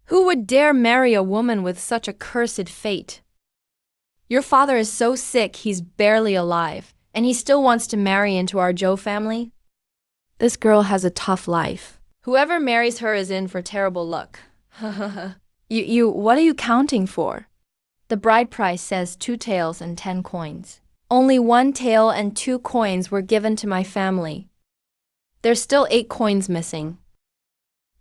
Who would dare marry a woman with such a cursed fate? Your father is so sick he's barely alive, and he still wants to marry into our Joe family? This girl has a tough life. Whoever marries her is in for terrible luck. What are you counting for? The bride price says 2 taels and 10 coins. Only 1 tael and 2 coins were given to my family. There's still 8 coins missing.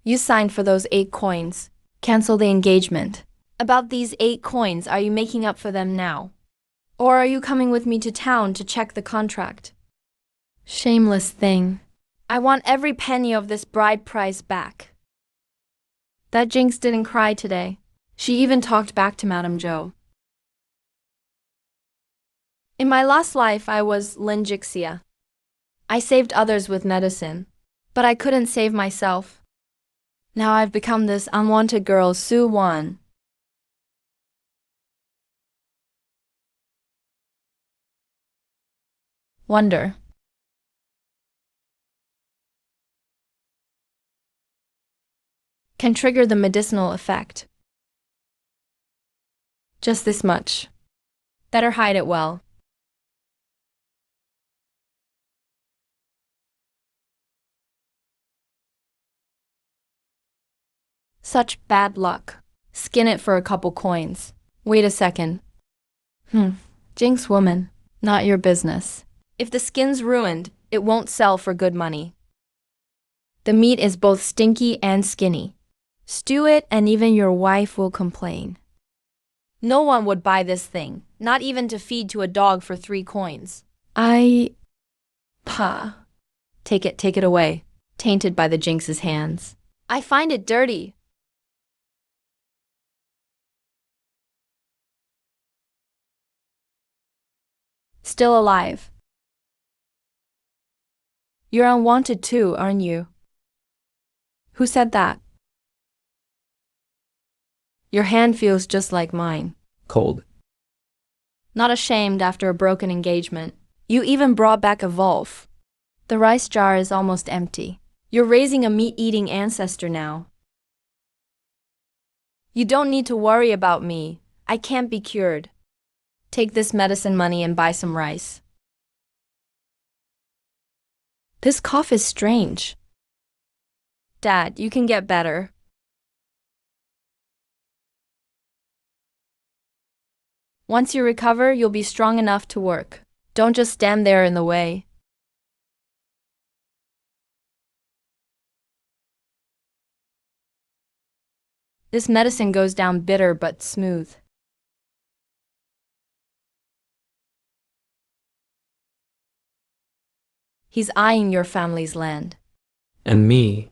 You signed for those 8 coins. Cancel the engagement. About these 8 coins, are you making up for them now? Or are you coming with me to town to check the contract? Shameless thing. I want every penny of this bride price back. That Jinx didn't cry today. She even talked back to Madame Joe. In my last life, I was Linjixia. I saved others with medicine, but I couldn't save myself. Now I've become this unwanted girl, Su Wan. Wonder. Can trigger the medicinal effect. Just this much. Better hide it well. Such bad luck. Skin it for a couple coins. Wait a second. Jinx woman, not your business. If the skin's ruined, it won't sell for good money. The meat is both stinky and skinny. Stew it and even your wife will complain. No one would buy this thing, not even to feed to a dog for 3 coins. Take it away, tainted by the Jinx's hands. I find it dirty. Still alive. You're unwanted too, aren't you? Who said that? Your hand feels just like mine. Cold. Not ashamed after a broken engagement. You even brought back a wolf. The rice jar is almost empty. You're raising a meat-eating ancestor now. You don't need to worry about me. I can't be cured. Take this medicine money and buy some rice. This cough is strange. Dad, you can get better. Once you recover, you'll be strong enough to work. Don't just stand there in the way. This medicine goes down bitter but smooth. He's eyeing your family's land. And me.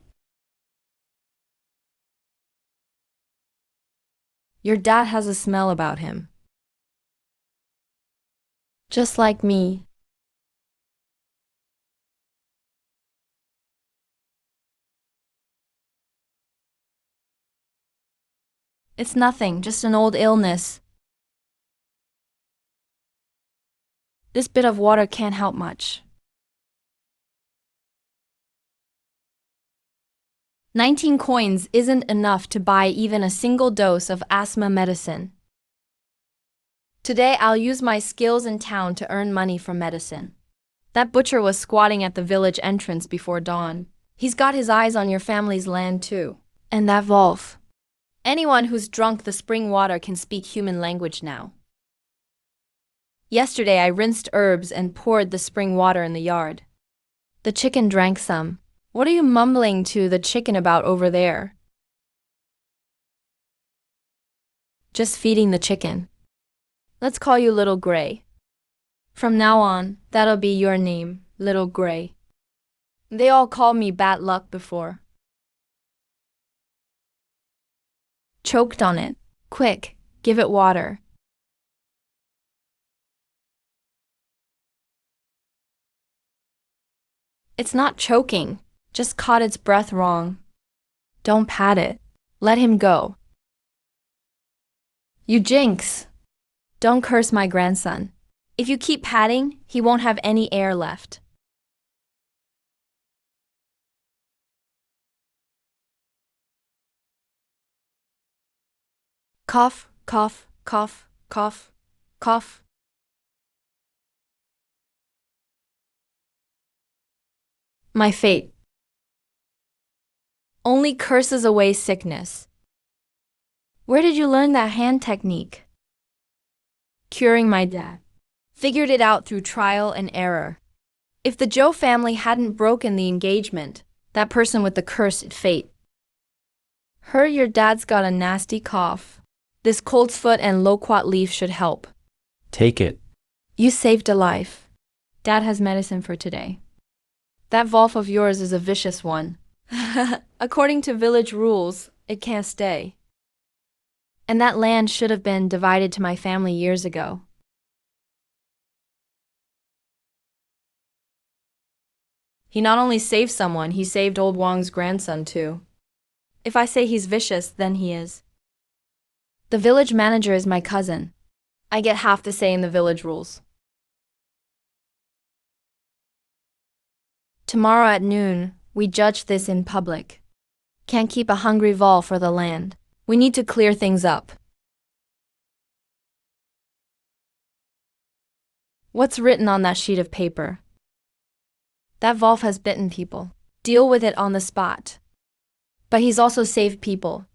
Your dad has a smell about him. Just like me. It's nothing, just an old illness. This bit of water can't help much. 19 coins isn't enough to buy even a single dose of asthma medicine. Today I'll use my skills in town to earn money from medicine. That butcher was squatting at the village entrance before dawn. He's got his eyes on your family's land too. And that wolf. Anyone who's drunk the spring water can speak human language now. Yesterday I rinsed herbs and poured the spring water in the yard. The chicken drank some. What are you mumbling to the chicken about over there? Just feeding the chicken. Let's call you Little Gray. From now on, that'll be your name, Little Gray. They all called me bad luck before. Choked on it. Quick, give it water. It's not choking, just caught its breath wrong. Don't pat it. Let him go. You Jinx! Don't curse my grandson. If you keep patting, he won't have any air left. Cough, cough, cough, cough, cough. My fate only curses away sickness. Where did you learn that hand technique? Curing my dad. Figured it out through trial and error. If the Joe family hadn't broken the engagement, that person with the cursed fate. Heard your dad's got a nasty cough. This colt's foot and loquat leaf should help. Take it. You saved a life. Dad has medicine for today. That Wolf of yours is a vicious one. According to village rules, it can't stay. And that land should have been divided to my family years ago. He not only saved someone, he saved old Wang's grandson too. If I say he's vicious, then he is. The village manager is my cousin. I get half the say in the village rules. Tomorrow at noon, we judge this in public. Can't keep a hungry Vol for the land. We need to clear things up. What's written on that sheet of paper? That Wolf has bitten people. Deal with it on the spot. But he's also saved people.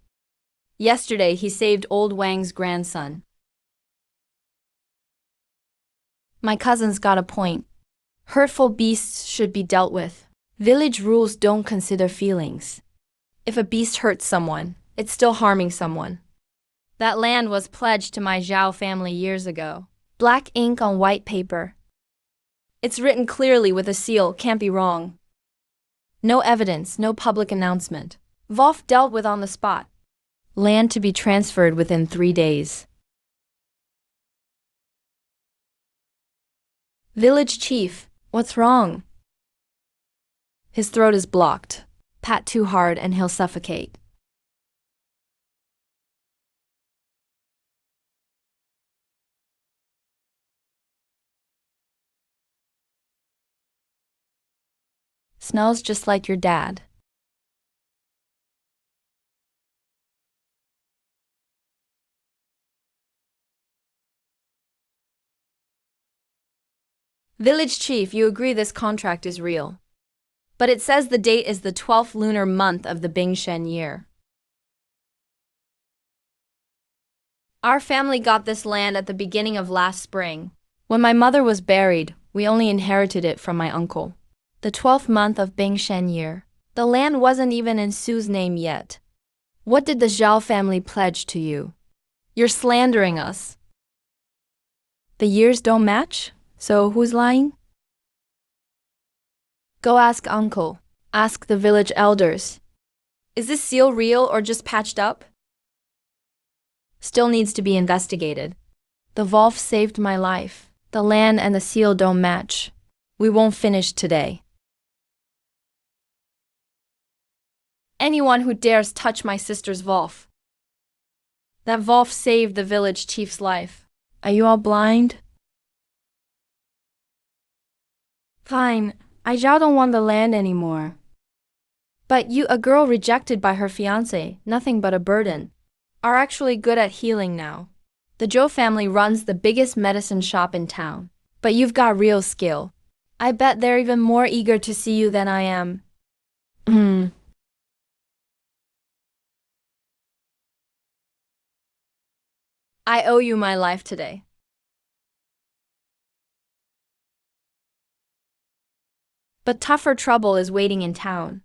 Yesterday, he saved old Wang's grandson. My cousin's got a point. Hurtful beasts should be dealt with. Village rules don't consider feelings. If a beast hurts someone, it's still harming someone. That land was pledged to my Zhao family years ago. Black ink on white paper. It's written clearly with a seal, can't be wrong. No evidence, no public announcement. Wolf dealt with on the spot. Land to be transferred within 3 days. Village chief, what's wrong? His throat is blocked. Pat too hard and he'll suffocate. Smells just like your dad. Village chief, you agree this contract is real. But it says the date is the 12th lunar month of the Bingshen year. Our family got this land at the beginning of last spring. When my mother was buried, we only inherited it from my uncle. The 12th month of Bingshen year. The land wasn't even in Su's name yet. What did the Zhao family pledge to you? You're slandering us. The years don't match? So who's lying? Go ask uncle. Ask the village elders. Is this seal real or just patched up? Still needs to be investigated. The Wolf saved my life. The land and the seal don't match. We won't finish today. Anyone who dares touch my sister's Wolf. That Wolf saved the village chief's life. Are you all blind? Fine, I Zhao don't want the land anymore. But you, a girl rejected by her fiancé, nothing but a burden, are actually good at healing now. The Zhou family runs the biggest medicine shop in town. But you've got real skill. I bet they're even more eager to see you than I am. I owe you my life today. But tougher trouble is waiting in town.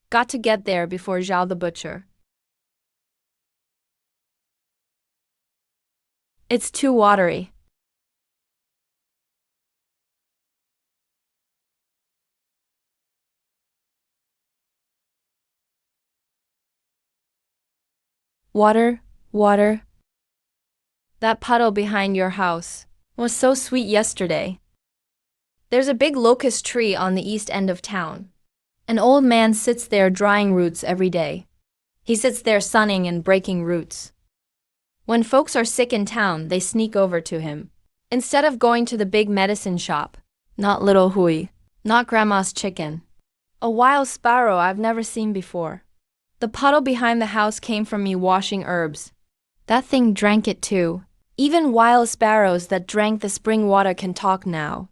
Got to get there before Zhao the butcher. It's too watery. Water, water. That puddle behind your house was so sweet yesterday. There's a big locust tree on the east end of town. An old man sits there drying roots every day. He sits there sunning and breaking roots. When folks are sick in town, they sneak over to him. Instead of going to the big medicine shop, not little Hui, not grandma's chicken. A wild sparrow I've never seen before. The puddle behind the house came from me washing herbs. That thing drank it too. Even wild sparrows that drank the spring water can talk now.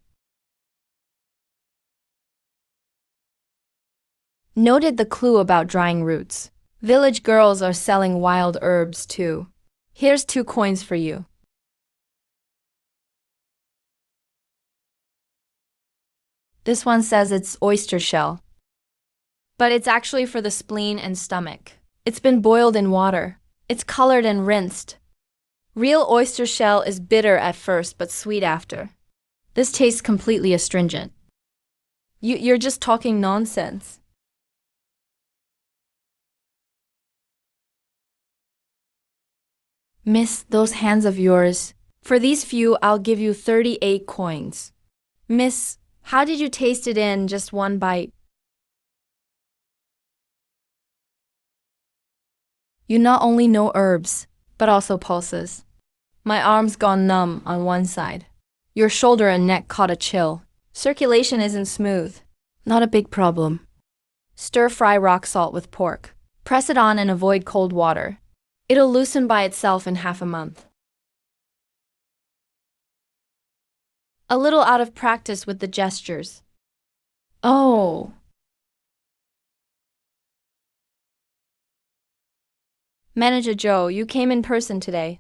Noted the clue about drying roots. Village girls are selling wild herbs too. Here's 2 coins for you. This one says it's oyster shell. But it's actually for the spleen and stomach. It's been boiled in water. It's colored and rinsed. Real oyster shell is bitter at first but sweet after. This tastes completely astringent. You're just talking nonsense. Miss, those hands of yours. For these few, I'll give you 38 coins. Miss, how did you taste it in just one bite? You not only know herbs, but also pulses. My arm's gone numb on one side. Your shoulder and neck caught a chill. Circulation isn't smooth. Not a big problem. Stir-fry rock salt with pork. Press it on and avoid cold water. It'll loosen by itself in half a month. A little out of practice with the gestures. Oh. Manager Joe, you came in person today.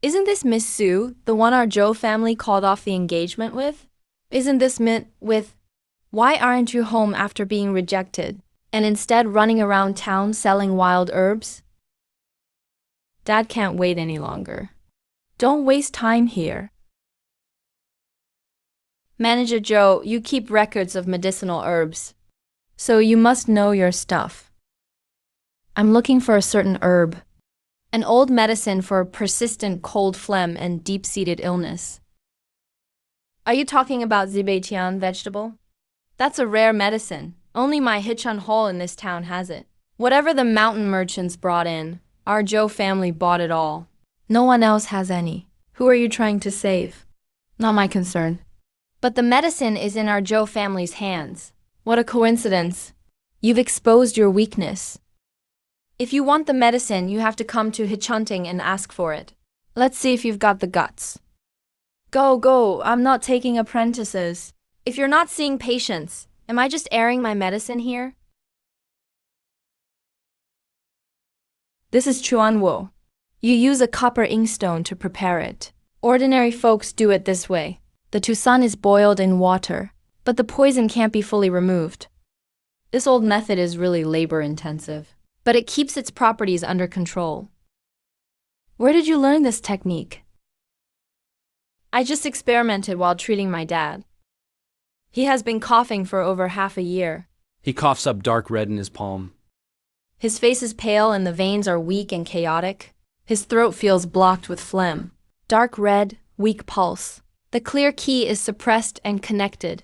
Isn't this Miss Sue, the one our Joe family called off the engagement with? Isn't this mint with, why aren't you home after being rejected, and instead running around town selling wild herbs? Dad can't wait any longer. Don't waste time here. Manager Joe, you keep records of medicinal herbs, so you must know your stuff. I'm looking for a certain herb, an old medicine for persistent cold phlegm and deep-seated illness. Are you talking about zibetian vegetable? That's a rare medicine. Only my Hichun Hall in this town has it. Whatever the mountain merchants brought in, our Joe family bought it all. No one else has any. Who are you trying to save? Not my concern. But the medicine is in our Joe family's hands. What a coincidence. You've exposed your weakness. If you want the medicine, you have to come to Hichunting and ask for it. Let's see if you've got the guts. Go, I'm not taking apprentices. If you're not seeing patients, am I just airing my medicine here? This is Chuanwo. You use a copper inkstone to prepare it. Ordinary folks do it this way. The Tucson is boiled in water, but the poison can't be fully removed. This old method is really labor-intensive, but it keeps its properties under control. Where did you learn this technique? I just experimented while treating my dad. He has been coughing for over half a year. He coughs up dark red in his palm. His face is pale and the veins are weak and chaotic. His throat feels blocked with phlegm. Dark red, weak pulse. The clear key is suppressed and connected.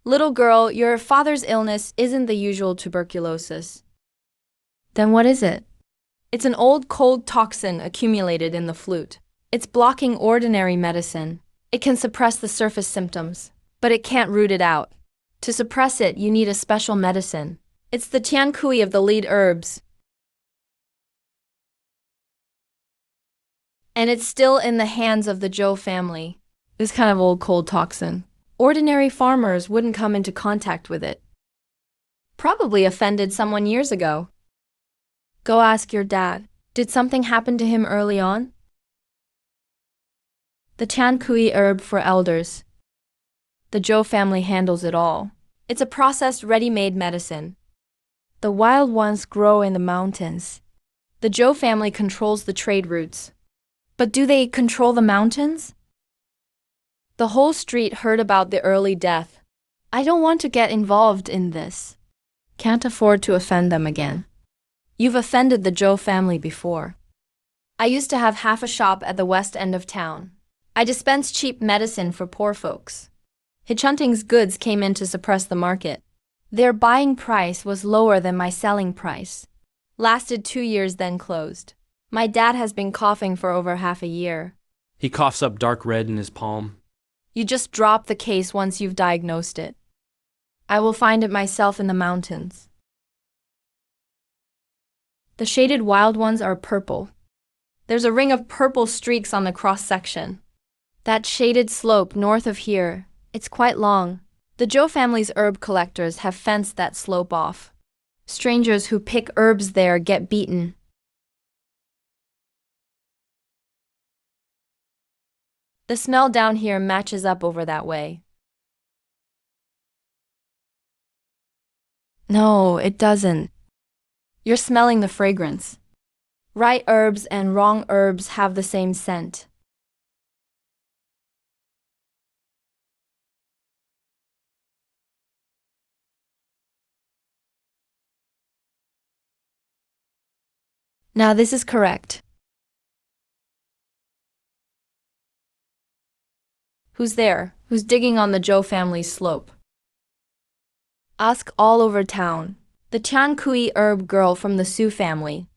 Little girl, your father's illness isn't the usual tuberculosis. Then what is it? It's an old cold toxin accumulated in the flute. It's blocking ordinary medicine. It can suppress the surface symptoms, but it can't root it out. To suppress it, you need a special medicine. It's the tiankui of the lead herbs. And it's still in the hands of the Zhou family. This kind of old cold toxin. Ordinary farmers wouldn't come into contact with it. Probably offended someone years ago. Go ask your dad. Did something happen to him early on? The tiankui herb for elders. The Zhou family handles it all. It's a processed ready-made medicine. The wild ones grow in the mountains. The Zhou family controls the trade routes. But do they control the mountains? The whole street heard about the early death. I don't want to get involved in this. Can't afford to offend them again. You've offended the Zhou family before. I used to have half a shop at the west end of town. I dispensed cheap medicine for poor folks. Hichunting's goods came in to suppress the market. Their buying price was lower than my selling price. Lasted 2 years, then closed. My dad has been coughing for over half a year. He coughs up dark red in his palm. You just drop the case once you've diagnosed it. I will find it myself in the mountains. The shaded wild ones are purple. There's a ring of purple streaks on the cross-section. That shaded slope north of here, it's quite long. The Zhou family's herb collectors have fenced that slope off. Strangers who pick herbs there get beaten. The smell down here matches up over that way. No, it doesn't. You're smelling the fragrance. Right herbs and wrong herbs have the same scent. Now this is correct. Who's there? Who's digging on the Zhou family's slope? Ask all over town. The Tian Kui herb girl from the Su family.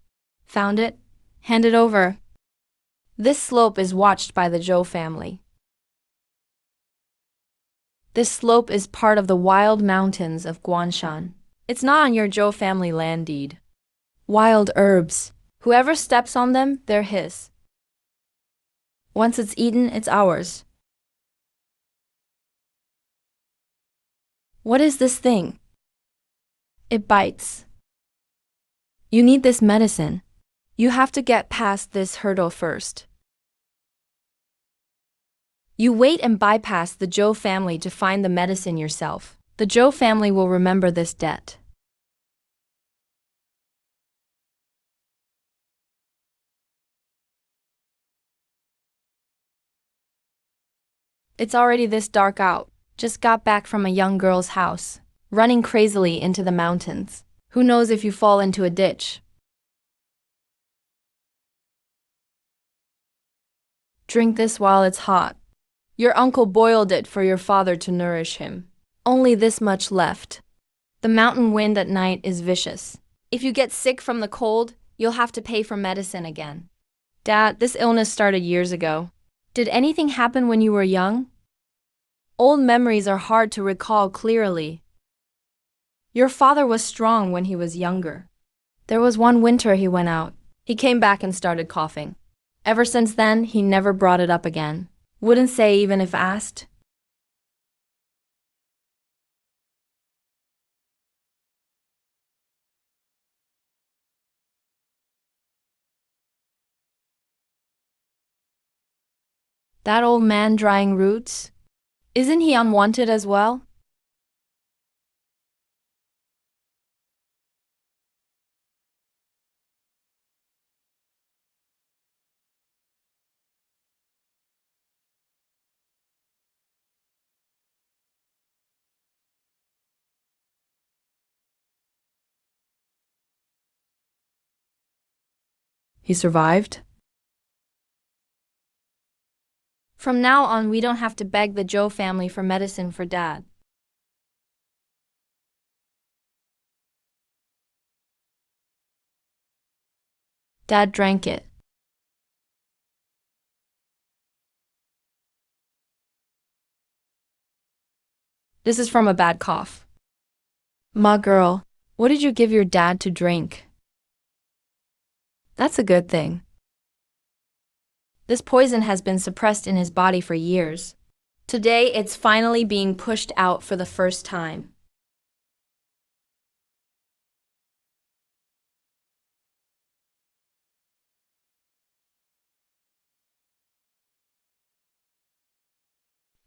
Found it? Hand it over. This slope is watched by the Zhou family. This slope is part of the wild mountains of Guanshan. It's not on your Zhou family land deed. Wild herbs. Whoever steps on them, they're his. Once it's eaten, it's ours. What is this thing? It bites. You need this medicine. You have to get past this hurdle first. You wait and bypass the Zhou family to find the medicine yourself. The Zhou family will remember this debt. It's already this dark out. Just got back from a young girl's house, running crazily into the mountains. Who knows if you fall into a ditch? Drink this while it's hot. Your uncle boiled it for your father to nourish him. Only this much left. The mountain wind at night is vicious. If you get sick from the cold, you'll have to pay for medicine again. Dad, this illness started years ago. Did anything happen when you were young? Old memories are hard to recall clearly. Your father was strong when he was younger. There was one winter he went out. He came back and started coughing. Ever since then, he never brought it up again. Wouldn't say even if asked. That old man drying roots? Isn't he unwanted as well? He survived? From now on, we don't have to beg the Zhou family for medicine for Dad. Dad drank it. This is from a bad cough. Ma girl, what did you give your dad to drink? That's a good thing. This poison has been suppressed in his body for years. Today, it's finally being pushed out for the first time.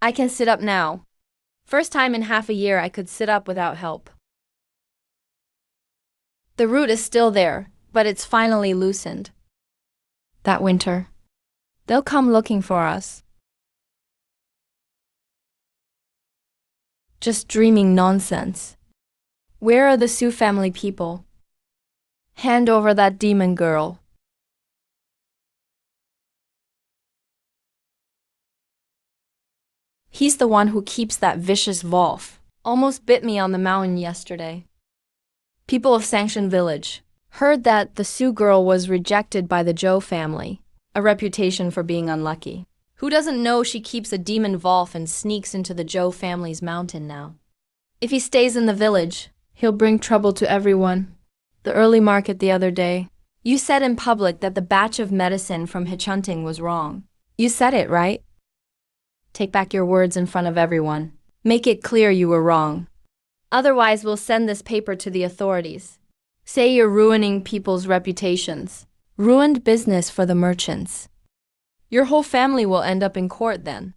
I can sit up now. First time in half a year I could sit up without help. The root is still there, but it's finally loosened. That winter, they'll come looking for us. Just dreaming nonsense. Where are the Su family people? Hand over that demon girl. He's the one who keeps that vicious Wolf. Almost bit me on the mountain yesterday. People of Sangshan Village heard that the Su girl was rejected by the Zhou family, a reputation for being unlucky. Who doesn't know she keeps a demon Wolf and sneaks into the Zhou family's mountain now? If he stays in the village, he'll bring trouble to everyone. The early market the other day, You said in public that the batch of medicine from Hichunting was wrong. You said it, right? Take back your words in front of everyone. Make it clear you were wrong. Otherwise, we'll send this paper to the authorities. Say you're ruining people's reputations. Ruined business for the merchants. Your whole family will end up in court then.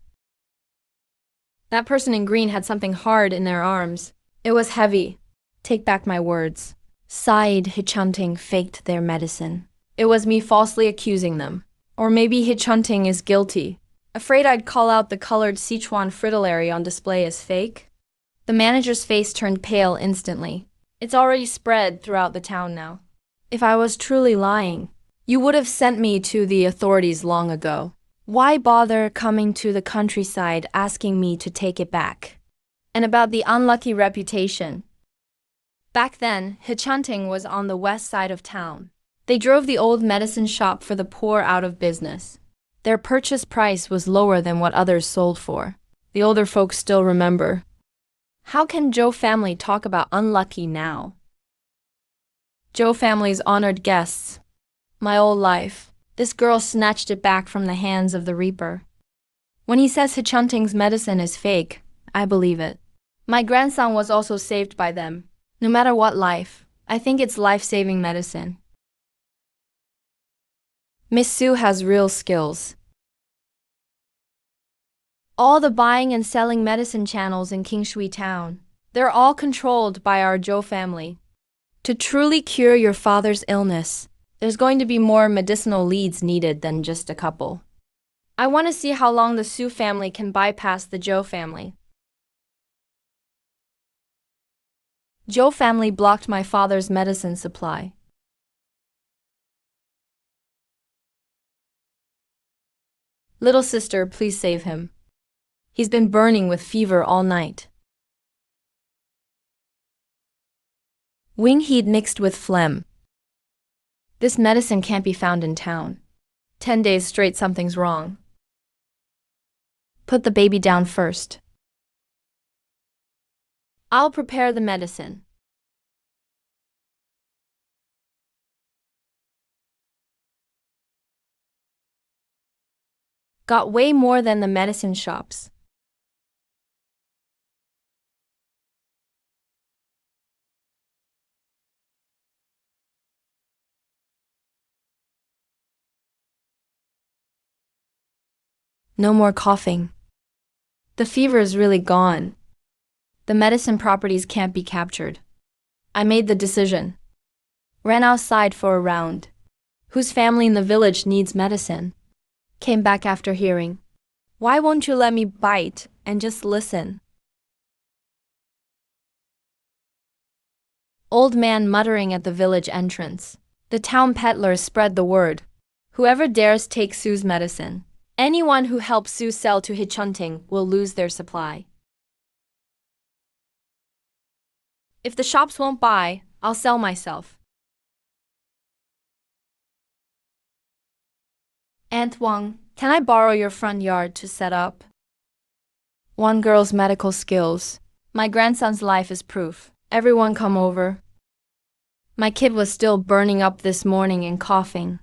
That person in green had something hard in their arms. It was heavy. Take back my words. Sighed Hichunting faked their medicine. It was me falsely accusing them. Or maybe Hichunting is guilty. Afraid I'd call out the colored Sichuan fritillary on display as fake? The manager's face turned pale instantly. It's already spread throughout the town now. If I was truly lying, you would have sent me to the authorities long ago. Why bother coming to the countryside asking me to take it back? And about the unlucky reputation. Back then, Hichunting was on the west side of town. They drove the old medicine shop for the poor out of business. Their purchase price was lower than what others sold for. The older folks still remember. How can Zhou family talk about unlucky now? Zhou family's honored guests. My old life. This girl snatched it back from the hands of the reaper. When he says Hichunting's medicine is fake, I believe it. My grandson was also saved by them. No matter what life, I think it's life-saving medicine. Miss Sue has real skills. All the buying and selling medicine channels in Kingshui town, they're all controlled by our Zhou family. To truly cure your father's illness, there's going to be more medicinal leads needed than just a couple. I want to see how long the Su family can bypass the Zhou family. Zhou family blocked my father's medicine supply. Little sister, please save him. He's been burning with fever all night. Wing heat mixed with phlegm. This medicine can't be found in town. 10 days straight something's wrong. Put the baby down first. I'll prepare the medicine. Got way more than the medicine shops. No more coughing. The fever is really gone. The medicine properties can't be captured. I made the decision. Ran outside for a round. Whose family in the village needs medicine? Came back after hearing. Why won't you let me bite and just listen? Old man muttering at the village entrance. The town peddlers spread the word. Whoever dares take Sue's medicine. Anyone who helps Sue sell to Hichunting will lose their supply. If the shops won't buy, I'll sell myself. Aunt Wang, can I borrow your front yard to set up? One girl's medical skills. My grandson's life is proof. Everyone come over. My kid was still burning up this morning and coughing.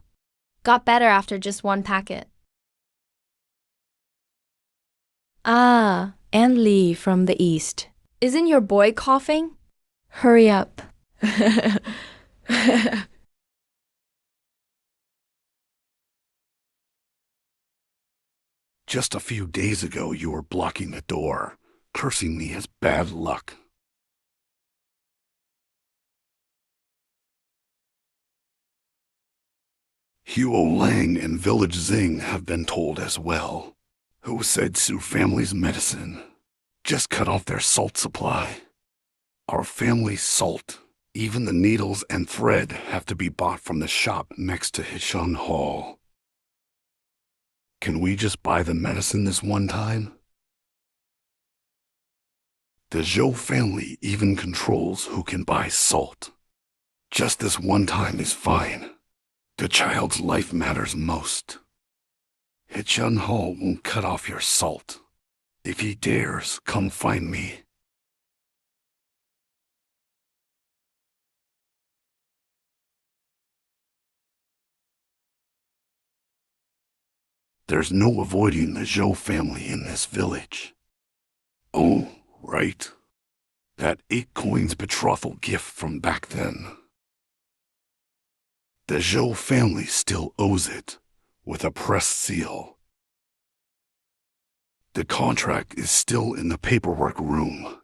Got better after just one packet. Ah, Aunt Lee from the east. Isn't your boy coughing? Hurry up. Just a few days ago you were blocking the door, cursing me as bad luck. Huo Lang and Village Xing have been told as well. Who said Su family's medicine? Just cut off their salt supply. Our family's salt, even the needles and thread, have to be bought from the shop next to Hishan Hall. Can we just buy the medicine this one time? The Zhou family even controls who can buy salt. Just this one time is fine. The child's life matters most. Hichun Hall won't cut off your salt. If he dares, come find me. There's no avoiding the Zhou family in this village. Oh, right. That 8 coins betrothal gift from back then. The Zhou family still owes it, with a pressed seal. The contract is still in the paperwork room.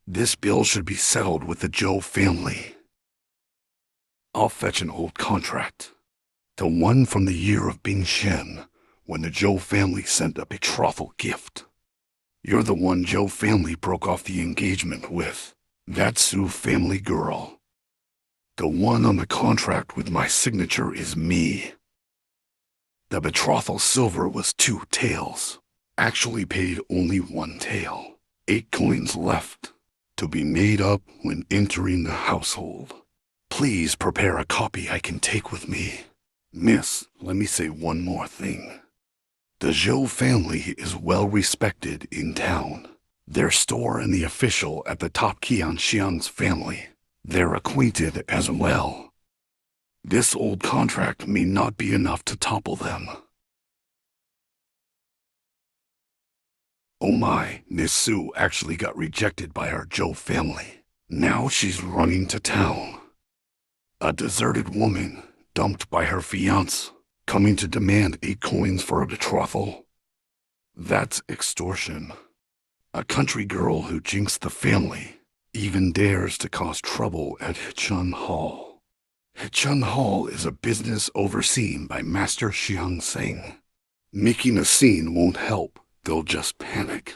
This bill should be settled with the Zhou family. I'll fetch an old contract. The one from the year of Bing Shen, when the Zhou family sent a betrothal gift. You're the one Zhou family broke off the engagement with. That Su family girl. The one on the contract with my signature is me. The betrothal silver was 2 taels. Actually paid only 1 tael. 8 coins left, to be made up when entering the household. Please prepare a copy I can take with me. Miss, let me say one more thing. The Zhou family is well respected in town. Their store and the official at the top Qianxiang's family. They're acquainted as well. This old contract may not be enough to topple them. Oh my, Miss Su actually got rejected by our Zhou family. Now she's running to town. A deserted woman, dumped by her fiancé, coming to demand 8 coins for a betrothal. That's extortion. A country girl who jinxed the family even dares to cause trouble at Hichun Hall. Hichun Hall is a business overseen by Master Xiang Seng. Making a scene won't help, they'll just panic.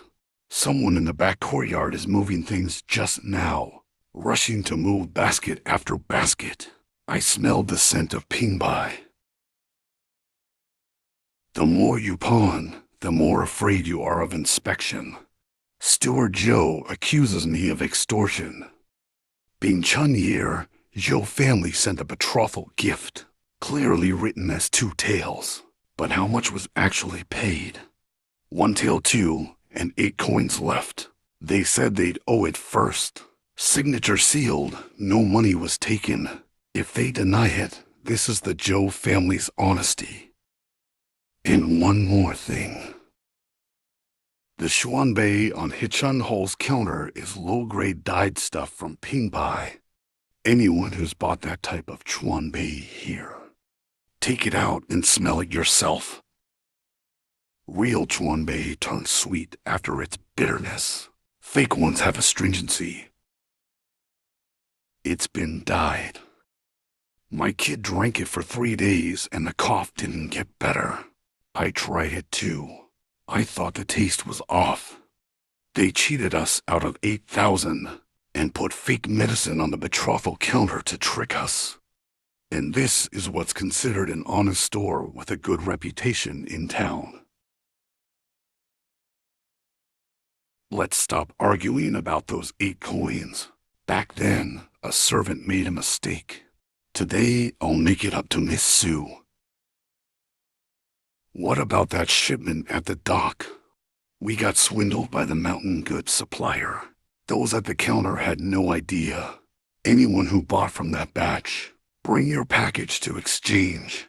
Someone in the back courtyard is moving things just now, rushing to move basket after basket. I smelled the scent of pingbai. The more you pawn, the more afraid you are of inspection. Steward Zhou accuses me of extortion. Bing Chun year, Zhou family sent a betrothal gift, clearly written as 2 taels. But how much was actually paid? 1 tael 2 and 8 coins left. They said they'd owe it first. Signature sealed, no money was taken. If they deny it, this is the Zhou family's honesty. And one more thing. The Xuanbei on Hichun Hall's counter is low-grade dyed stuff from Pingbai. Anyone who's bought that type of Xuanbei here, take it out and smell it yourself. Real Xuanbei turns sweet after its bitterness. Fake ones have astringency. It's been dyed. My kid drank it for 3 days and the cough didn't get better. I tried it too. I thought the taste was off. They cheated us out of 8,000 and put fake medicine on the betrothal counter to trick us. And this is what's considered an honest store with a good reputation in town. Let's stop arguing about those 8 coins. Back then, a servant made a mistake. Today, I'll make it up to Miss Su. What about that shipment at the dock? We got swindled by the mountain goods supplier. Those at the counter had no idea. Anyone who bought from that batch, bring your package to exchange.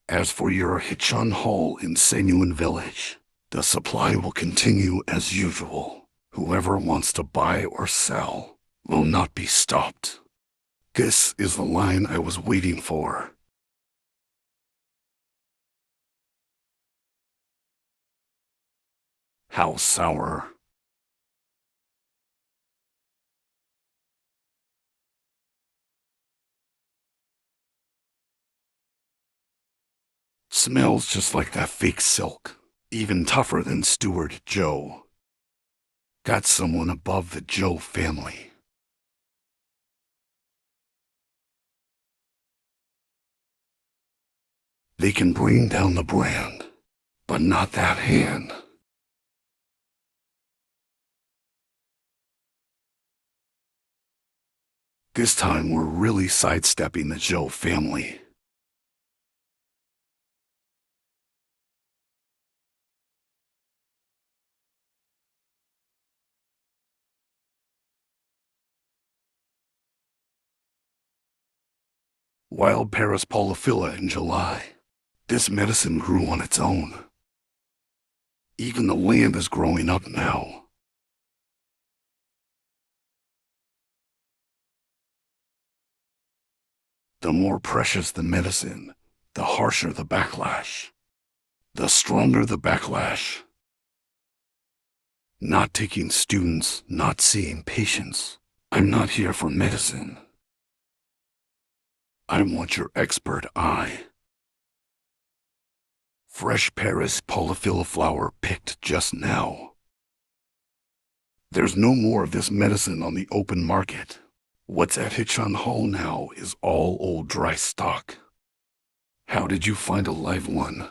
As for your Hichun Hall in Senyuan Village, the supply will continue as usual. Whoever wants to buy or sell will not be stopped. This is the line I was waiting for. How sour. Smells just like that fake silk, even tougher than Steward Zhou. Got someone above the Zhou family. They can bring down the brand, but not that hand. This time we're really sidestepping the Zhou family. Wild Paris polyphylla in July. This medicine grew on its own. Even the land is growing up now. The more precious the medicine, the harsher the backlash. The stronger the backlash. Not taking students, not seeing patients. I'm not here for medicine. I want your expert eye. Fresh Paris polyphylla flower picked just now. There's no more of this medicine on the open market. What's at Hichon Hall now is all old dry stock. How did you find a live one?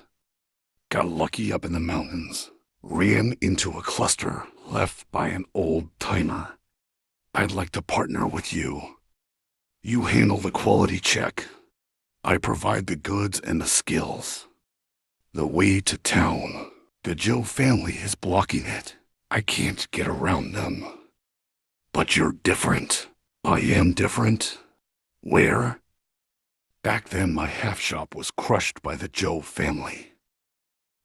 Got lucky up in the mountains. Ran into a cluster left by an old timer. I'd like to partner with you. You handle the quality check. I provide the goods and the skills. The way to town. The Joe family is blocking it. I can't get around them. But you're different. I am different. Where? Back then my half shop was crushed by the Joe family.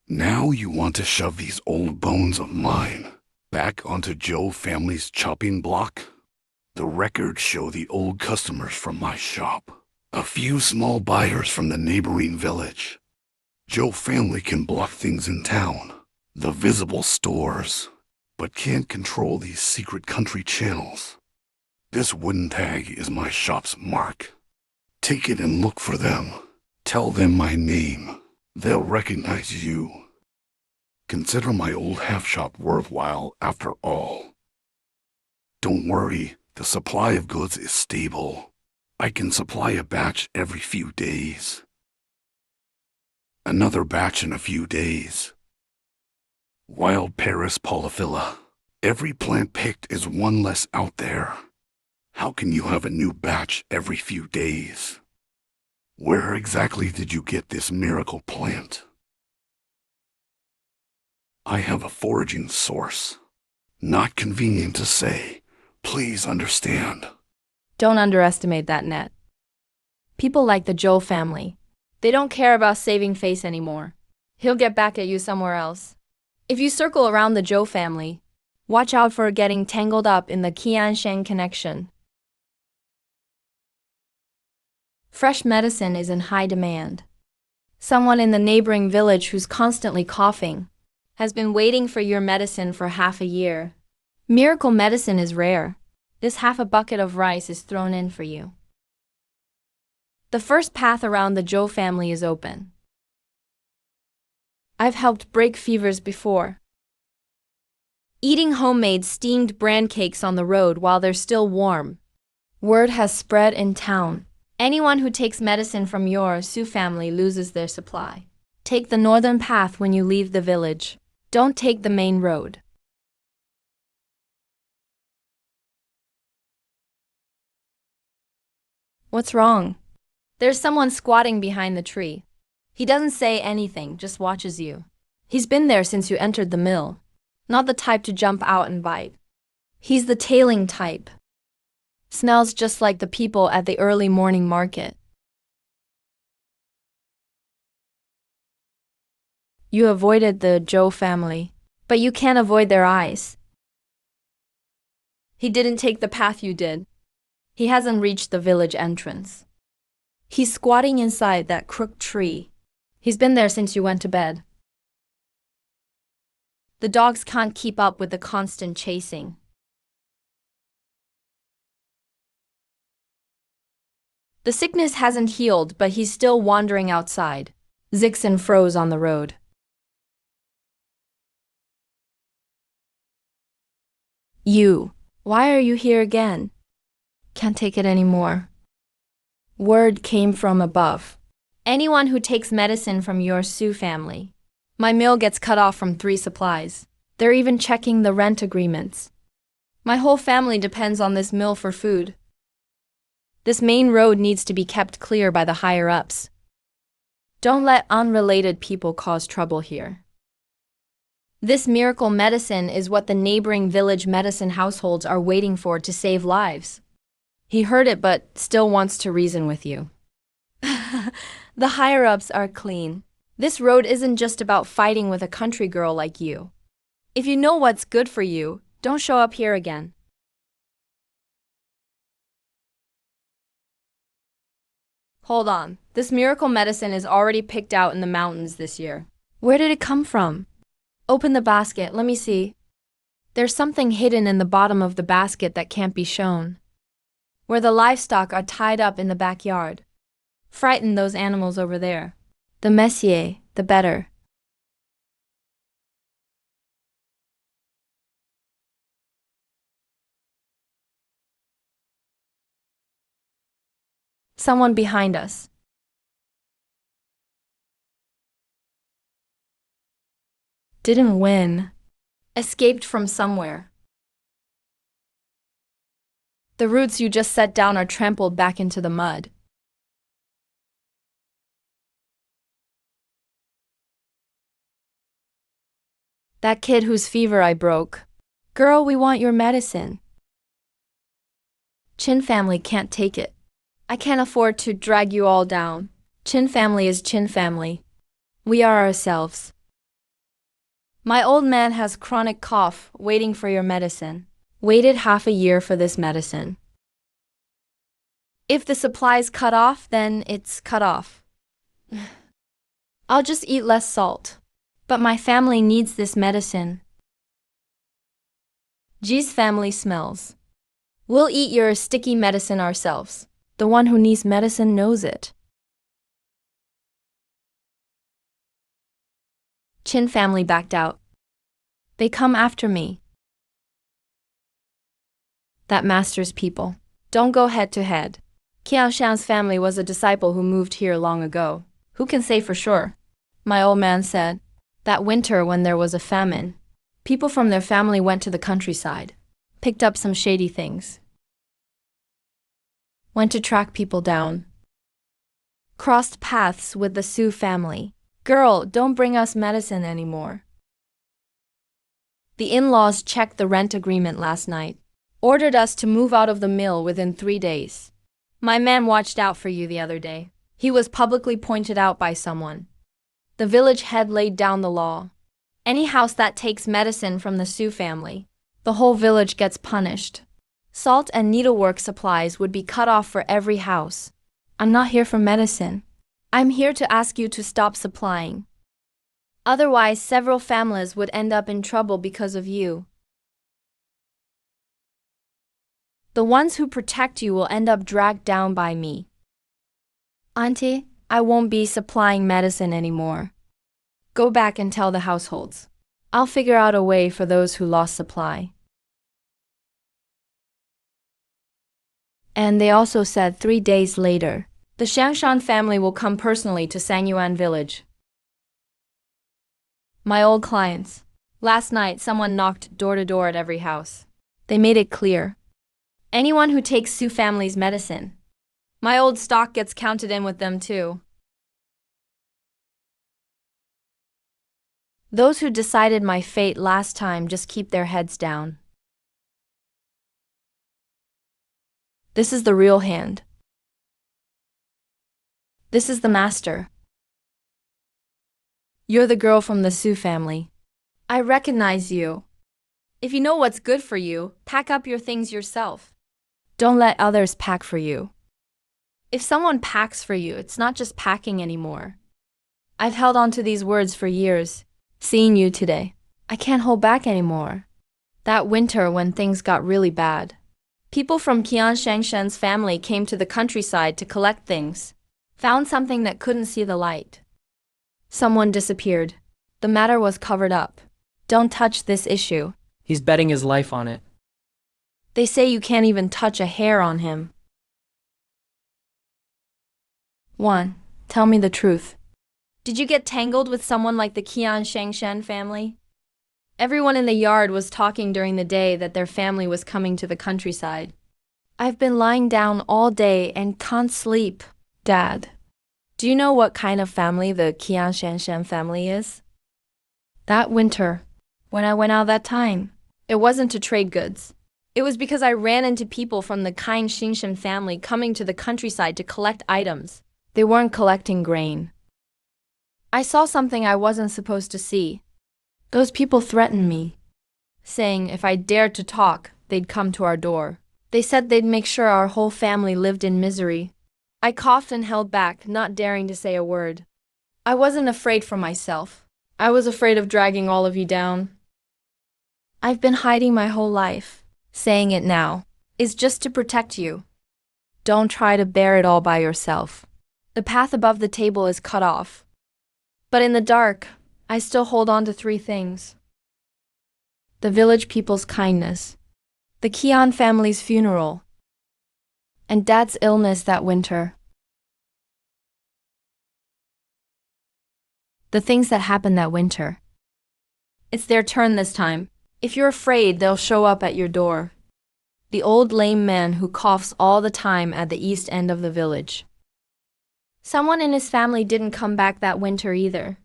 Now you want to shove these old bones of mine back onto Joe family's chopping block? The records show the old customers from my shop. A few small buyers from the neighboring village. Joe family can block things in town, the visible stores, but can't control these secret country channels. This wooden tag is my shop's mark. Take it and look for them. Tell them my name. They'll recognize you. Consider my old half shop worthwhile after all. Don't worry, the supply of goods is stable. I can supply a batch every few days. Another batch in a few days. Wild Paris polyphylla. Every plant picked is one less out there. How can you have a new batch every few days? Where exactly did you get this miracle plant? I have a foraging source. Not convenient to say. Please understand. Don't underestimate that net. People like the Joe family. They don't care about saving face anymore. He'll get back at you somewhere else. If you circle around the Joe family, watch out for getting tangled up in the Qianshan connection. Fresh medicine is in high demand. Someone in the neighboring village who's constantly coughing has been waiting for your medicine for half a year. Miracle medicine is rare. This half a bucket of rice is thrown in for you. The first path around the Joe family is open. I've helped break fevers before. Eating homemade steamed bran cakes on the road while they're still warm. Word has spread in town. Anyone who takes medicine from your Sioux family loses their supply. Take the northern path when you leave the village. Don't take the main road. What's wrong? There's someone squatting behind the tree. He doesn't say anything, just watches you. He's been there since you entered the mill. Not the type to jump out and bite. He's the tailing type. Smells just like the people at the early morning market. You avoided the Joe family, but you can't avoid their eyes. He didn't take the path you did. He hasn't reached the village entrance. He's squatting inside that crooked tree. He's been there since you went to bed. The dogs can't keep up with the constant chasing. The sickness hasn't healed, but he's still wandering outside, zigs and froze on the road. You, why are you here again? Can't take it anymore. Word came from above. Anyone who takes medicine from your Sioux family. My mill gets cut off from 3 supplies. They're even checking the rent agreements. My whole family depends on this mill for food. This main road needs to be kept clear by the higher-ups. Don't let unrelated people cause trouble here. This miracle medicine is what the neighboring village medicine households are waiting for to save lives. He heard it but still wants to reason with you. The higher-ups are clean. This road isn't just about fighting with a country girl like you. If you know what's good for you, don't show up here again. Hold on, this miracle medicine is already picked out in the mountains this year. Where did it come from? Open the basket, let me see. There's something hidden in the bottom of the basket that can't be shown. Where the livestock are tied up in the backyard. Frighten those animals over there. The messier, the better. Someone behind us. Didn't win. Escaped from somewhere. The roots you just set down are trampled back into the mud. That kid whose fever I broke. Girl, we want your medicine. Chin family can't take it. I can't afford to drag you all down. Chin family is Chin family. We are ourselves. My old man has chronic cough, waiting for your medicine. Waited half a year for this medicine. If the supply's cut off, then it's cut off. I'll just eat less salt. But my family needs this medicine. G's family smells. We'll eat your sticky medicine ourselves. The one who needs medicine knows it. Chin family backed out. They come after me. That master's people. Don't go head to head. Qianshan's family was a disciple who moved here long ago. Who can say for sure? My old man said. That winter when there was a famine, people from their family went to the countryside, picked up some shady things. Went to track people down. Crossed paths with the Sioux family. Girl, don't bring us medicine anymore. The in-laws checked the rent agreement last night. Ordered us to move out of the mill within 3 days. My man watched out for you the other day. He was publicly pointed out by someone. The village head laid down the law. Any house that takes medicine from the Sioux family, the whole village gets punished. Salt and needlework supplies would be cut off for every house. I'm not here for medicine. I'm here to ask you to stop supplying. Otherwise, several families would end up in trouble because of you. The ones who protect you will end up dragged down by me. Auntie, I won't be supplying medicine anymore. Go back and tell the households. I'll figure out a way for those who lost supply. And they also said 3 days later, the Xiangshan family will come personally to Sangyuan village. My old clients. Last night, someone knocked door to door at every house. They made it clear. Anyone who takes Sioux family's medicine. My old stock gets counted in with them too. Those who decided my fate last time just keep their heads down. This is the real hand. This is the master. You're the girl from the Sioux family. I recognize you. If you know what's good for you, pack up your things yourself. Don't let others pack for you. If someone packs for you, it's not just packing anymore. I've held on to these words for years. Seeing you today, I can't hold back anymore. That winter when things got really bad, people from Qian Shangshan's family came to the countryside to collect things. Found something that couldn't see the light. Someone disappeared. The matter was covered up. Don't touch this issue. He's betting his life on it. They say you can't even touch a hair on him. 1. Tell me the truth. Did you get tangled with someone like the Qian Shangshan family? Everyone in the yard was talking during the day that their family was coming to the countryside. I've been lying down all day and can't sleep. Dad, do you know what kind of family the Qian Shangshan family is? That winter, when I went out that time, it wasn't to trade goods. It was because I ran into people from the Qian Shangshan family coming to the countryside to collect items. They weren't collecting grain. I saw something I wasn't supposed to see. Those people threatened me, saying if I dared to talk, they'd come to our door. They said they'd make sure our whole family lived in misery. I coughed and held back, not daring to say a word. I wasn't afraid for myself. I was afraid of dragging all of you down. I've been hiding my whole life. Saying it now is just to protect you. Don't try to bear it all by yourself. The path above the table is cut off. But in the dark, I still hold on to three things. The village people's kindness, the Kian family's funeral, and Dad's illness that winter. The things that happened that winter. It's their turn this time. If you're afraid, they'll show up at your door. The old lame man who coughs all the time at the east end of the village. Someone in his family didn't come back that winter either.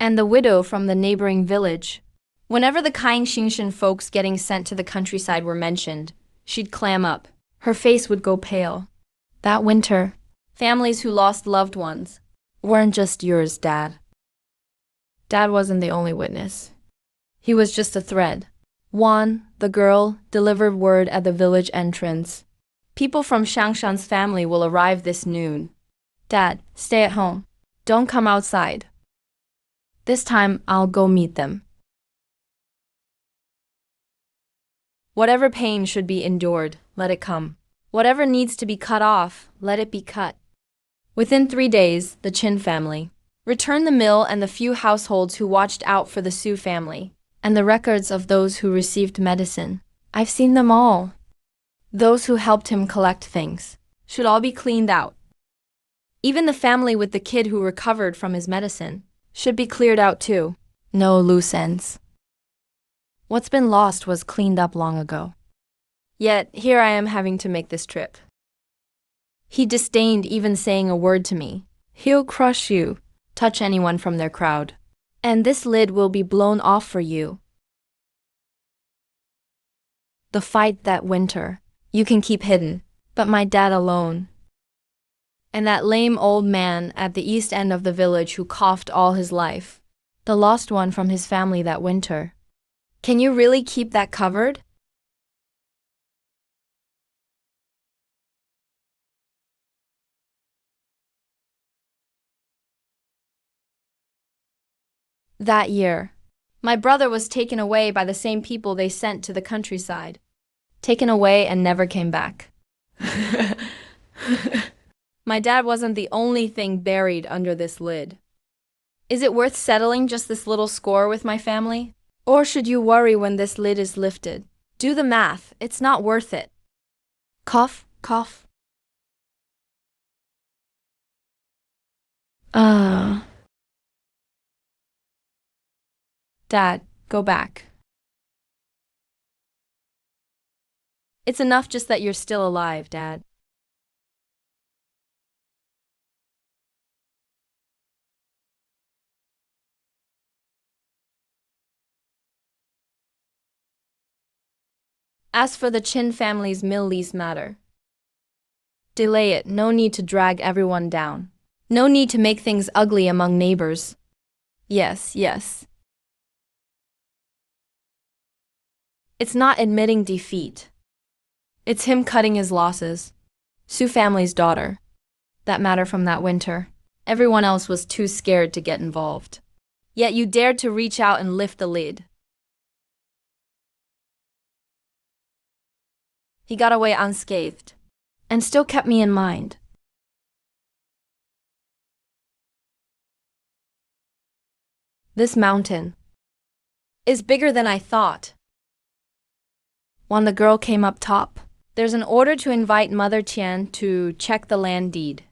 And the widow from the neighboring village. Whenever the Kaing Xingshan folks getting sent to the countryside were mentioned, she'd clam up. Her face would go pale. That winter, families who lost loved ones weren't just yours, Dad. Dad wasn't the only witness. He was just a thread. Wan, the girl, delivered word at the village entrance. People from Shangshan's family will arrive this noon. Dad, stay at home. Don't come outside. This time, I'll go meet them. Whatever pain should be endured, let it come. Whatever needs to be cut off, let it be cut. Within 3 days, the Chin family returned the mill and the few households who watched out for the Su family, and the records of those who received medicine. I've seen them all. Those who helped him collect things should all be cleaned out. Even the family with the kid who recovered from his medicine should be cleared out too. No loose ends. What's been lost was cleaned up long ago. Yet, here I am having to make this trip. He disdained even saying a word to me. He'll crush you, touch anyone from their crowd. And this lid will be blown off for you. The fight that winter, you can keep hidden, but my dad alone. And that lame old man at the east end of the village who coughed all his life. The lost one from his family that winter. Can you really keep that covered? That year, my brother was taken away by the same people they sent to the countryside. Taken away and never came back. My dad wasn't the only thing buried under this lid. Is it worth settling just this little score with my family? Or should you worry when this lid is lifted? Do the math, it's not worth it. Cough, cough. Dad, go back. It's enough just that you're still alive, Dad. As for the Chin family's mill lease matter, delay it, no need to drag everyone down. No need to make things ugly among neighbors. Yes, yes. It's not admitting defeat. It's him cutting his losses. Su family's daughter. That matter from that winter. Everyone else was too scared to get involved. Yet you dared to reach out and lift the lid. He got away unscathed, and still kept me in mind. This mountain is bigger than I thought. When the girl came up top, there's an order to invite Mother Tian to check the land deed.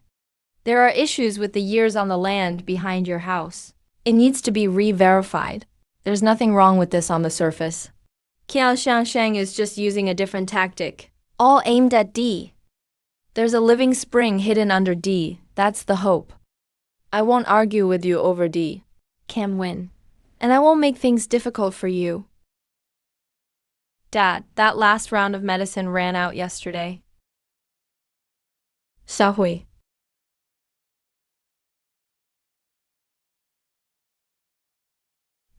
There are issues with the years on the land behind your house. It needs to be re-verified. There's nothing wrong with this on the surface. Qiao Xiangsheng is just using a different tactic, all aimed at D. There's a living spring hidden under D, that's the hope. I won't argue with you over D. Can win. And I won't make things difficult for you. Dad, that last round of medicine ran out yesterday. Xiaohui.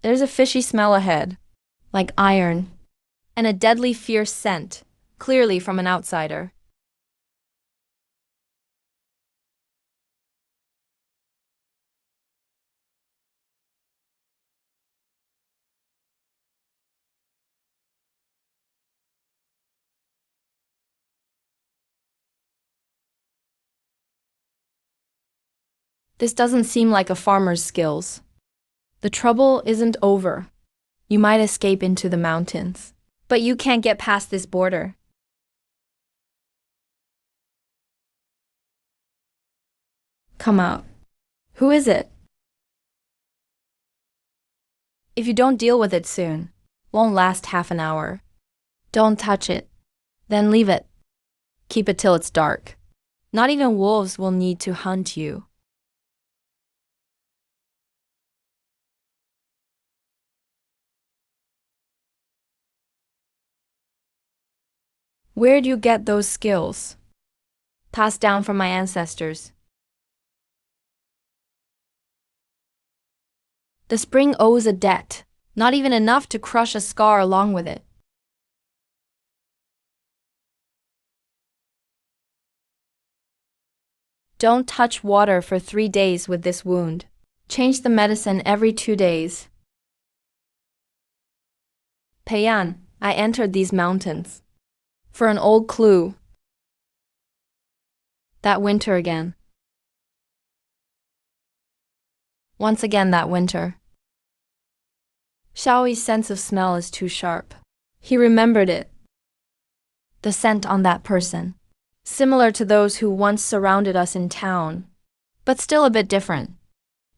There's a fishy smell ahead, like iron, and a deadly fierce scent, clearly from an outsider. This doesn't seem like a farmer's skills. The trouble isn't over. You might escape into the mountains, but you can't get past this border. Come out. Who is it? If you don't deal with it soon, won't last half an hour. Don't touch it. Then leave it. Keep it till it's dark. Not even wolves will need to hunt you. Where'd you get those skills? Passed down from my ancestors. The spring owes a debt, not even enough to crush a scar along with it. Don't touch water for 3 days with this wound. Change the medicine every 2 days. Peiyan, I entered these mountains for an old clue. That winter again. Once again that winter. Xiaoyi's sense of smell is too sharp. He remembered it. The scent on that person. Similar to those who once surrounded us in town, but still a bit different.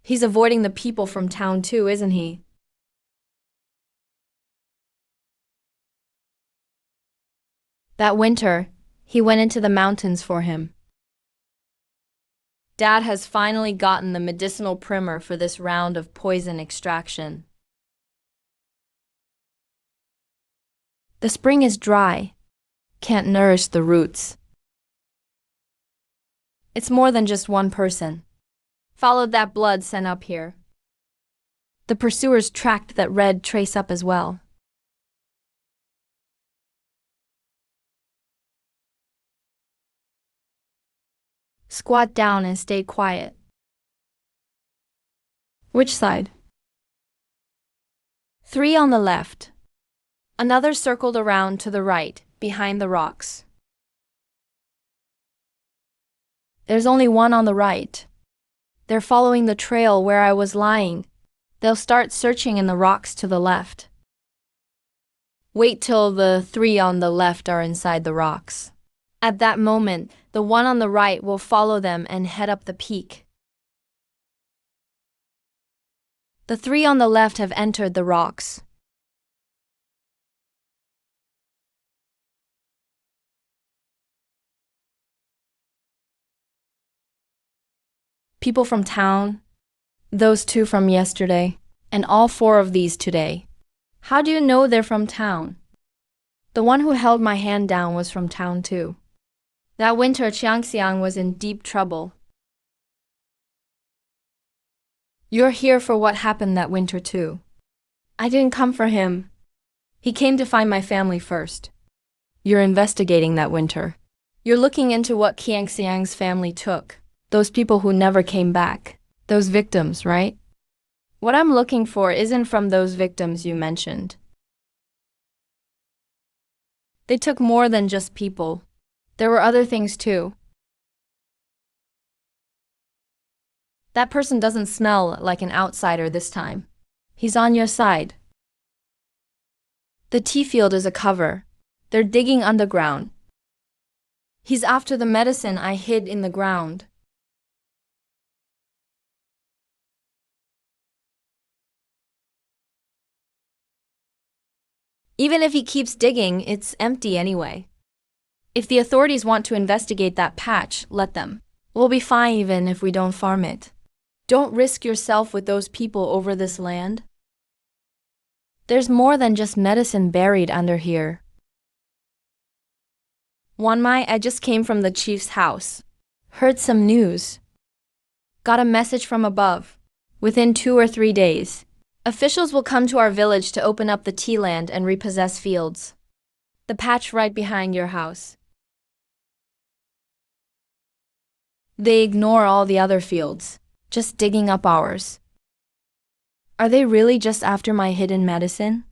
He's avoiding the people from town too, isn't he? That winter, he went into the mountains for him. Dad has finally gotten the medicinal primer for this round of poison extraction. The spring is dry, can't nourish the roots. It's more than just one person. Followed that blood sent up here. The pursuers tracked that red trace up as well. Squat down and stay quiet. Which side? 3 on the left. Another circled around to the right, behind the rocks. There's only 1 on the right. They're following the trail where I was lying. They'll start searching in the rocks to the left. Wait till the 3 on the left are inside the rocks. At that moment, the 1 on the right will follow them and head up the peak. The 3 on the left have entered the rocks. People from town, those 2 from yesterday, and all 4 of these today. How do you know they're from town? The one who held my hand down was from town too. That winter, Qiangxiang was in deep trouble. You're here for what happened that winter too. I didn't come for him. He came to find my family first. You're investigating that winter. You're looking into what Qiangxiang's family took. Those people who never came back. Those victims, right? What I'm looking for isn't from those victims you mentioned. They took more than just people. There were other things too. That person doesn't smell like an outsider this time. He's on your side. The tea field is a cover. They're digging underground. He's after the medicine I hid in the ground. Even if he keeps digging, it's empty anyway. If the authorities want to investigate that patch, let them. We'll be fine even if we don't farm it. Don't risk yourself with those people over this land. There's more than just medicine buried under here. Wanmai, I just came from the chief's house. Heard some news. Got a message from above. Within 2 or 3 days, Officials will come to our village to open up the tea land and repossess fields. The patch right behind your house. They ignore all the other fields, just digging up ours. Are they really just after my hidden medicine?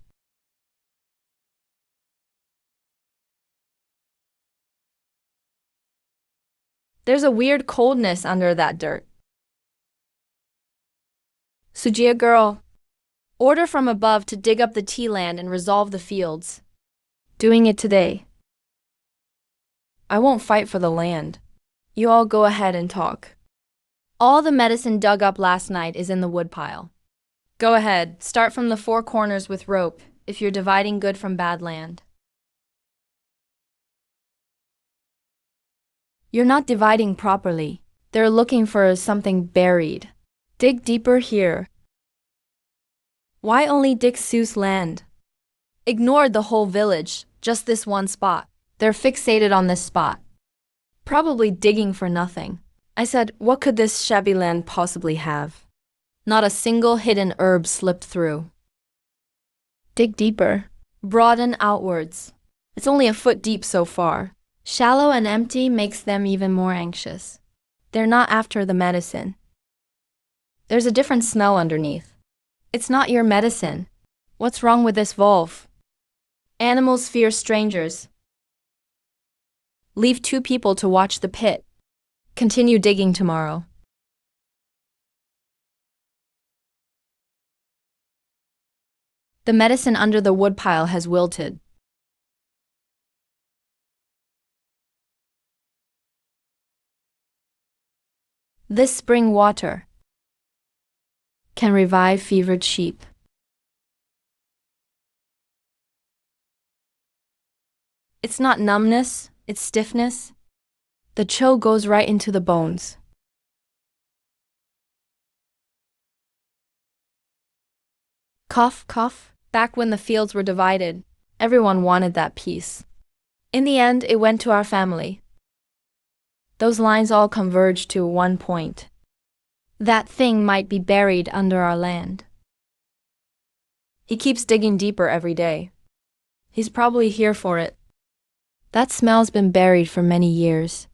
There's a weird coldness under that dirt. Sujia girl, order from above to dig up the tea land and resolve the fields. Doing it today. I won't fight for the land. You all go ahead and talk. All the medicine dug up last night is in the woodpile. Go ahead, start from the four corners with rope, if you're dividing good from bad land. You're not dividing properly. They're looking for something buried. Dig deeper here. Why only dig Sue's land? Ignored the whole village, just this one spot. They're fixated on this spot. Probably digging for nothing. I said, what could this shabby land possibly have? Not a single hidden herb slipped through. Dig deeper. Broaden outwards. It's only a foot deep so far. Shallow and empty makes them even more anxious. They're not after the medicine. There's a different smell underneath. It's not your medicine. What's wrong with this valve? Animals fear strangers. Leave 2 people to watch the pit. Continue digging tomorrow. The medicine under the woodpile has wilted. This spring water can revive fevered sheep. It's not numbness, it's stiffness. The chill goes right into the bones. Cough, cough. Back when the fields were divided, everyone wanted that peace. In the end, it went to our family. Those lines all converge to one point. That thing might be buried under our land. He keeps digging deeper every day. He's probably here for it. That smell's been buried for many years.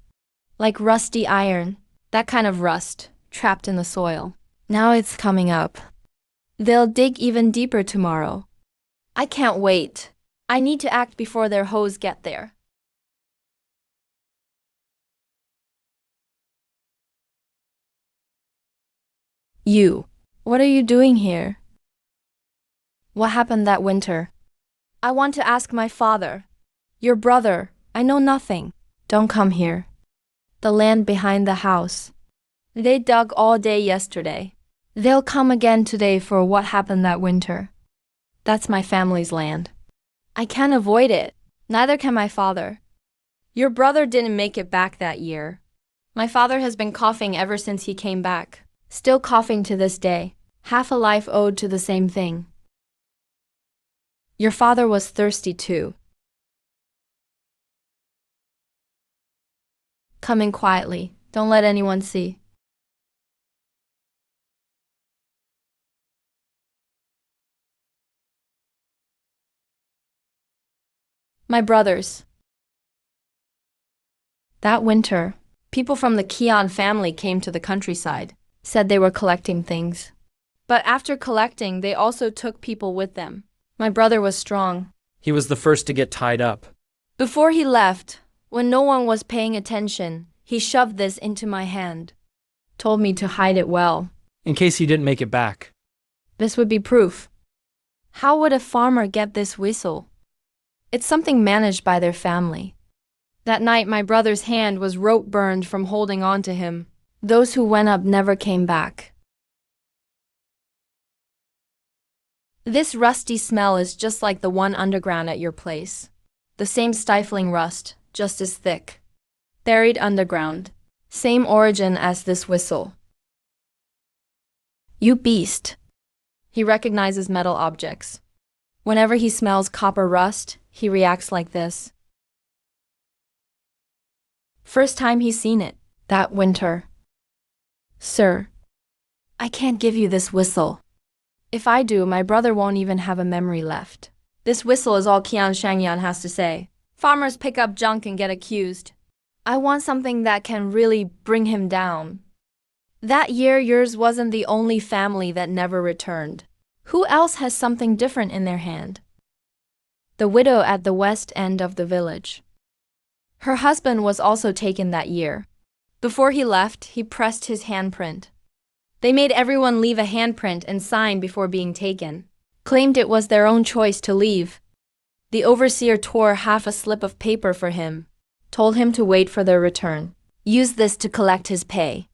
Like rusty iron, that kind of rust, trapped in the soil. Now it's coming up. They'll dig even deeper tomorrow. I can't wait. I need to act before their hoes get there. You. What are you doing here? What happened that winter? I want to ask my father. Your brother. I know nothing. Don't come here. The land behind the house. They dug all day yesterday. They'll come again today for what happened that winter. That's my family's land. I can't avoid it. Neither can my father. Your brother didn't make it back that year. My father has been coughing ever since he came back. Still coughing to this day. Half a life owed to the same thing. Your father was thirsty too. Come in quietly. Don't let anyone see. My brothers. That winter, people from the Keon family came to the countryside, said they were collecting things. But after collecting, they also took people with them. My brother was strong. He was the first to get tied up. Before he left, when no one was paying attention, he shoved this into my hand. Told me to hide it well. In case you didn't make it back. This would be proof. How would a farmer get this whistle? It's something managed by their family. That night, my brother's hand was rope burned from holding on to him. Those who went up never came back. This rusty smell is just like the one underground at your place. The same stifling rust, just as thick. Buried underground. Same origin as this whistle. You beast. He recognizes metal objects. Whenever he smells copper rust, he reacts like this. First time he's seen it, that winter. Sir, I can't give you this whistle. If I do, my brother won't even have a memory left. This whistle is all Qian Shangyan has to say. Farmers pick up junk and get accused. I want something that can really bring him down. That year, yours wasn't the only family that never returned. Who else has something different in their hand? The widow at the west end of the village. Her husband was also taken that year. Before he left, he pressed his handprint. They made everyone leave a handprint and sign before being taken. Claimed it was their own choice to leave. The overseer tore half a slip of paper for him. Told him to wait for their return. Use this to collect his pay.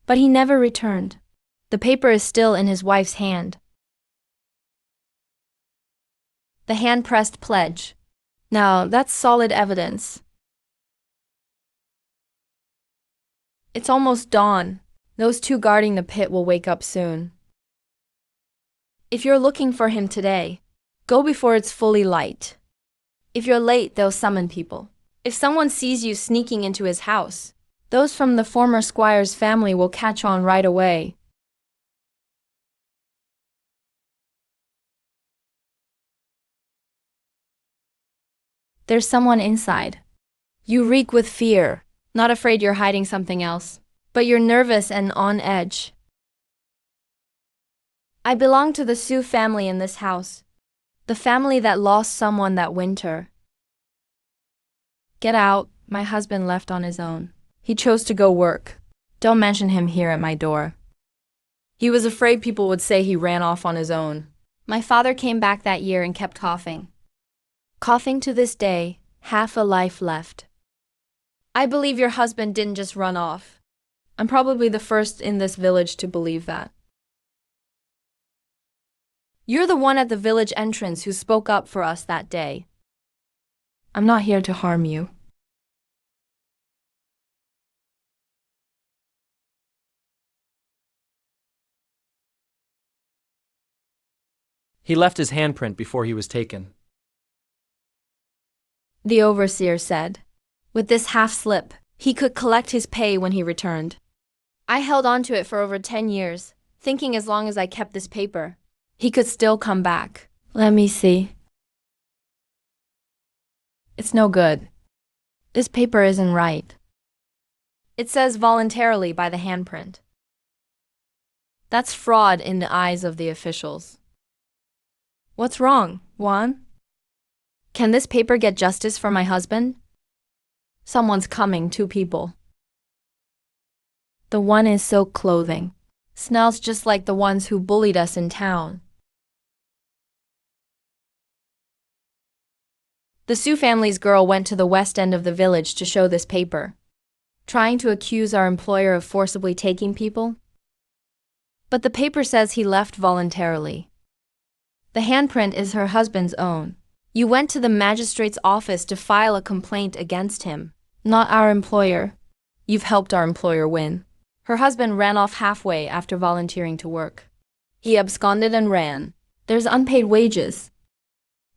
But he never returned. The paper is still in his wife's hand. The hand-pressed pledge. Now, that's solid evidence. It's almost dawn. Those two guarding the pit will wake up soon. If you're looking for him today, go before it's fully light. If you're late, they'll summon people. If someone sees you sneaking into his house, those from the former squire's family will catch on right away. There's someone inside. You reek with fear, not afraid you're hiding something else, but you're nervous and on edge. I belong to the Sioux family in this house, the family that lost someone that winter. Get out, my husband left on his own. He chose to go work. Don't mention him here at my door. He was afraid people would say he ran off on his own. My father came back that year and kept coughing. Coughing to this day, half a life left. I believe your husband didn't just run off. I'm probably the first in this village to believe that. You're the one at the village entrance who spoke up for us that day. I'm not here to harm you. He left his handprint before he was taken. The overseer said. With this half slip, he could collect his pay when he returned. I held on to it for over 10 years, thinking as long as I kept this paper, he could still come back. Let me see. It's no good. This paper isn't right. It says voluntarily by the handprint. That's fraud in the eyes of the officials. What's wrong, Juan? Can this paper get justice for my husband? Someone's coming, 2 people. The one is silk clothing. Smells just like the ones who bullied us in town. The Sioux family's girl went to the west end of the village to show this paper, trying to accuse our employer of forcibly taking people. But the paper says he left voluntarily. The handprint is her husband's own. You went to the magistrate's office to file a complaint against him, not our employer. You've helped our employer win. Her husband ran off halfway after volunteering to work. He absconded and ran. There's unpaid wages.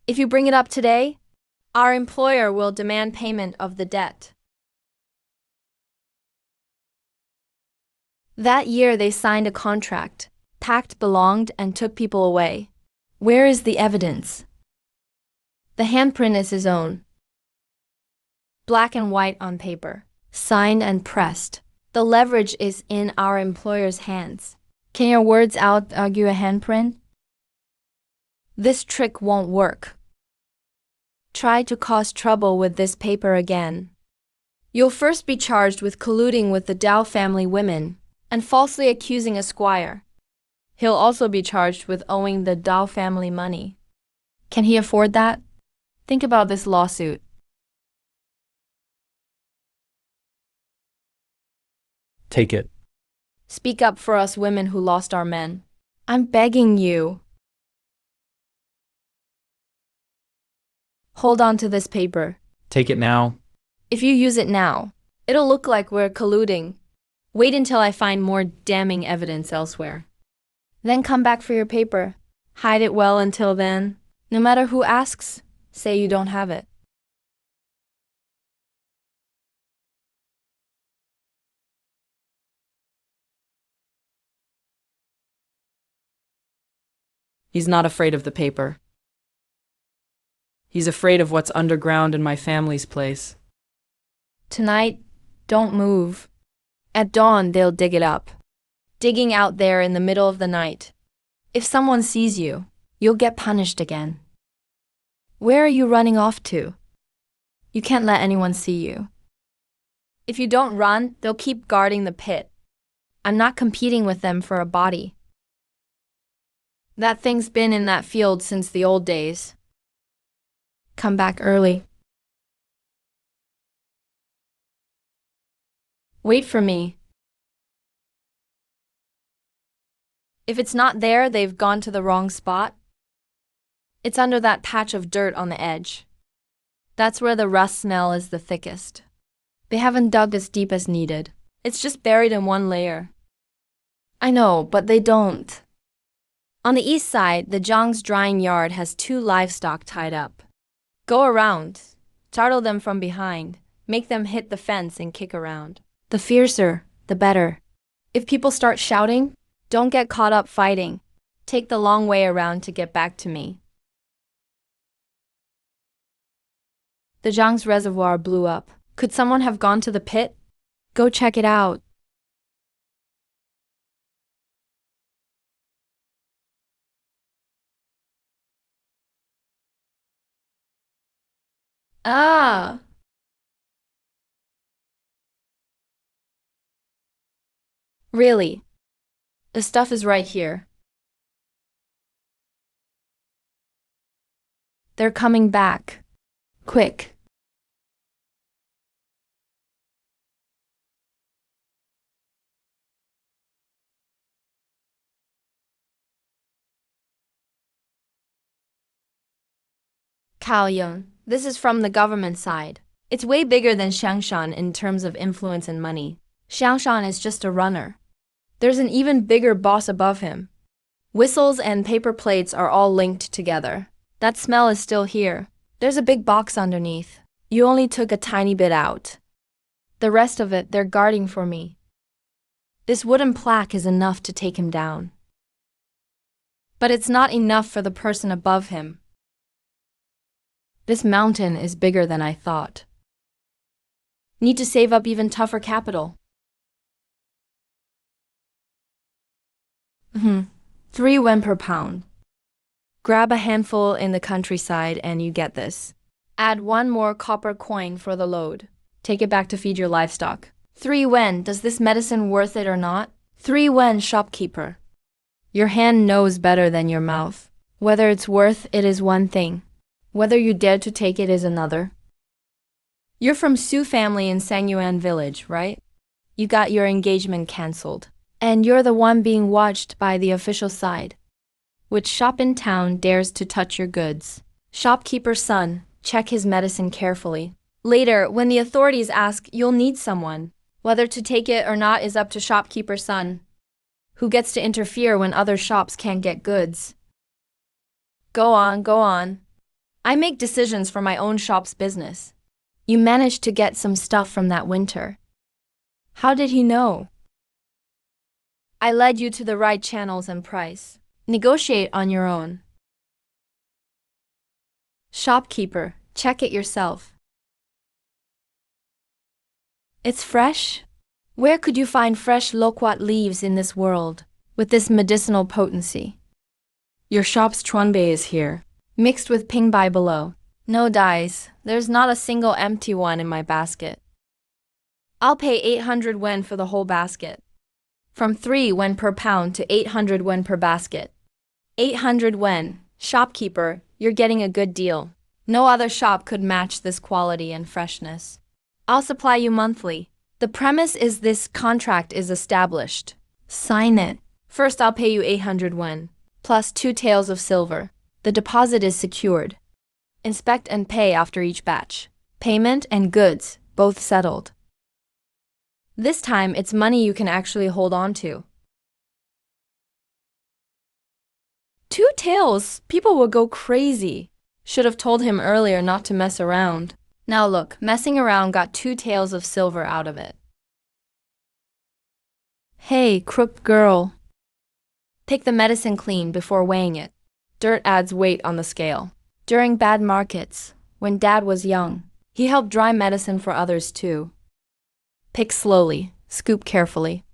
If you bring it up today, our employer will demand payment of the debt. That year they signed a contract, packed belonged and took people away. Where is the evidence? The handprint is his own. Black and white on paper, signed and pressed. The leverage is in our employer's hands. Can your words out-argue a handprint? This trick won't work. Try to cause trouble with this paper again. You'll first be charged with colluding with the Dow family women and falsely accusing a squire. He'll also be charged with owing the Dow family money. Can he afford that? Think about this lawsuit. Take it. Speak up for us women who lost our men. I'm begging you. Hold on to this paper. Take it now. If you use it now, it'll look like we're colluding. Wait until I find more damning evidence elsewhere. Then come back for your paper. Hide it well until then. No matter who asks, say you don't have it. He's not afraid of the paper. He's afraid of what's underground in my family's place. Tonight, don't move. At dawn, they'll dig it up. Digging out there in the middle of the night. If someone sees you, you'll get punished again. Where are you running off to? You can't let anyone see you. If you don't run, they'll keep guarding the pit. I'm not competing with them for a body. That thing's been in that field since the old days. Come back early. Wait for me. If it's not there, they've gone to the wrong spot. It's under that patch of dirt on the edge. That's where the rust smell is the thickest. They haven't dug as deep as needed. It's just buried in one layer. I know, but they don't. On the east side, the Zhang's drying yard has 2 livestock tied up. Go around, startle them from behind, make them hit the fence and kick around. The fiercer, the better. If people start shouting, don't get caught up fighting. Take the long way around to get back to me. The Zhang's reservoir blew up. Could someone have gone to the pit? Go check it out. Ah! Really? The stuff is right here. They're coming back. Quick. Kaoyong, this is from the government side. It's way bigger than Xiangshan in terms of influence and money. Xiangshan is just a runner. There's an even bigger boss above him. Whistles and paper plates are all linked together. That smell is still here. There's a big box underneath. You only took a tiny bit out. The rest of it, they're guarding for me. This wooden plaque is enough to take him down. But it's not enough for the person above him. This mountain is bigger than I thought. Need to save up even tougher capital. 3 yuan per pound. Grab a handful in the countryside and you get this. Add 1 more copper coin for the load. Take it back to feed your livestock. 3 yuan, does this medicine worth it or not? 3 yuan, shopkeeper. Your hand knows better than your mouth. Whether it's worth it is one thing. Whether you dare to take it is another. You're from Su family in Sangyuan village, right? You got your engagement cancelled. And you're the one being watched by the official side. Which shop in town dares to touch your goods? Shopkeeper's son, check his medicine carefully. Later, when the authorities ask, you'll need someone. Whether to take it or not is up to shopkeeper's son, who gets to interfere when other shops can't get goods. Go on, go on. I make decisions for my own shop's business. You managed to get some stuff from that winter. How did he know? I led you to the right channels and price. Negotiate on your own. Shopkeeper, check it yourself. It's fresh? Where could you find fresh loquat leaves in this world, with this medicinal potency? Your shop's chuanbei is here, mixed with pingbai below. No dyes, there's not a single empty one in my basket. I'll pay 800 wen for the whole basket. From 3 wen per pound to 800 wen per basket. 800 wen, shopkeeper, you're getting a good deal. No other shop could match this quality and freshness. I'll supply you monthly. The premise is this contract is established. Sign it. First I'll pay you 800 wen, plus 2 taels of silver. The deposit is secured. Inspect and pay after each batch. Payment and goods, both settled. This time it's money you can actually hold on to. 2 taels, people will go crazy. Should have told him earlier not to mess around. Now look, messing around got 2 taels of silver out of it. Hey, crook girl. Pick the medicine clean before weighing it. Dirt adds weight on the scale. During bad markets, when Dad was young, he helped dry medicine for others too. Pick slowly, scoop carefully.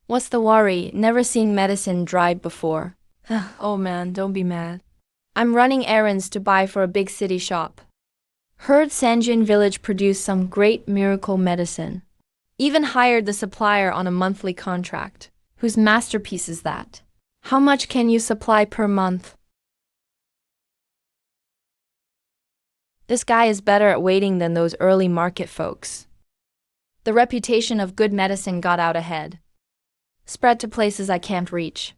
What's the worry? Never seen medicine dried before. Oh man, don't be mad. I'm running errands to buy for a big city shop. Heard Sanjin village produced some great miracle medicine. Even hired the supplier on a monthly contract. Whose masterpiece is that? How much can you supply per month? This guy is better at waiting than those early market folks. The reputation of good medicine got out ahead. Spread to places I can't reach.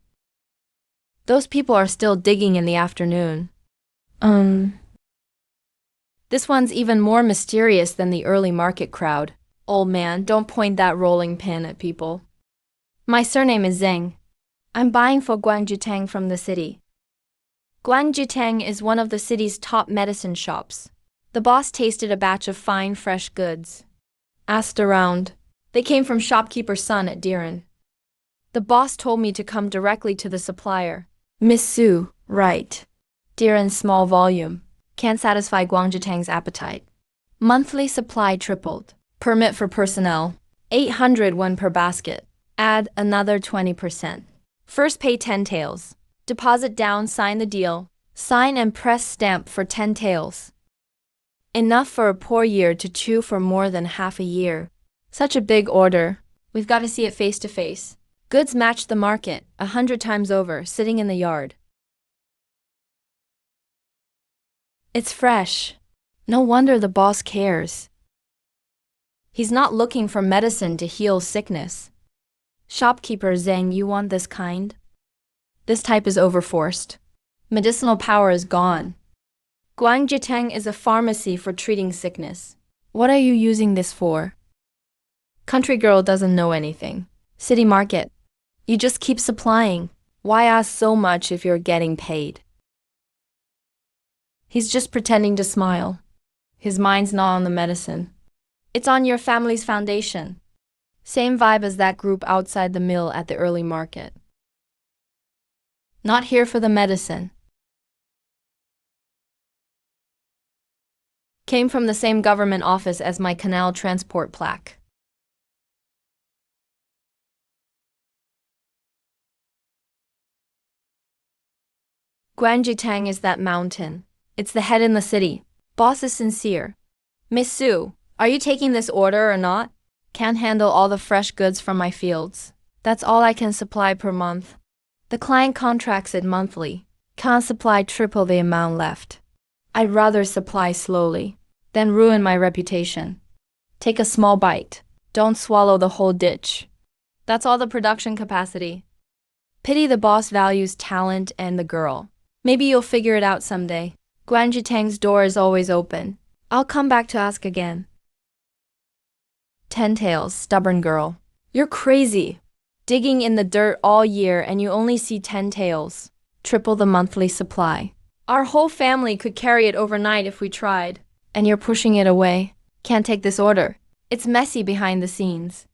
Those people are still digging in the afternoon. This one's even more mysterious than the early market crowd. Old man, don't point that rolling pin at people. My surname is Zheng. I'm buying for Guangjitang from the city. Guangjitang is one of the city's top medicine shops. The boss tasted a batch of fine, fresh goods. Asked around. They came from shopkeeper's son at Diran. The boss told me to come directly to the supplier. Miss Su, right. Diran's small volume. Can't satisfy Guangjitang's appetite. Monthly supply tripled. Permit for personnel. 800 won per basket. Add another 20%. First pay 10 taels. Deposit down, sign the deal. Sign and press stamp for 10 taels. Enough for a poor year to chew for more than half a year. Such a big order. We've got to see it face to face. Goods match the market, 100 times over, sitting in the yard. It's fresh. No wonder the boss cares. He's not looking for medicine to heal sickness. Shopkeeper Zhang, you want this kind? This type is overforced. Medicinal power is gone. Guangjitang is a pharmacy for treating sickness. What are you using this for? Country girl doesn't know anything. City market. You just keep supplying. Why ask so much if you're getting paid? He's just pretending to smile. His mind's not on the medicine. It's on your family's foundation. Same vibe as that group outside the mill at the early market. Not here for the medicine. Came from the same government office as my canal transport plaque. Guangjitang is that mountain. It's the head in the city. Boss is sincere. Miss Su, are you taking this order or not? Can't handle all the fresh goods from my fields. That's all I can supply per month. The client contracts it monthly. Can't supply triple the amount left. I'd rather supply slowly than ruin my reputation. Take a small bite. Don't swallow the whole ditch. That's all the production capacity. Pity the boss values talent and the girl. Maybe you'll figure it out someday. Guangjitang's door is always open. I'll come back to ask again. 10 taels, stubborn girl. You're crazy. Digging in the dirt all year and you only see 10 taels. Triple the monthly supply. Our whole family could carry it overnight if we tried. And you're pushing it away. Can't take this order. It's messy behind the scenes.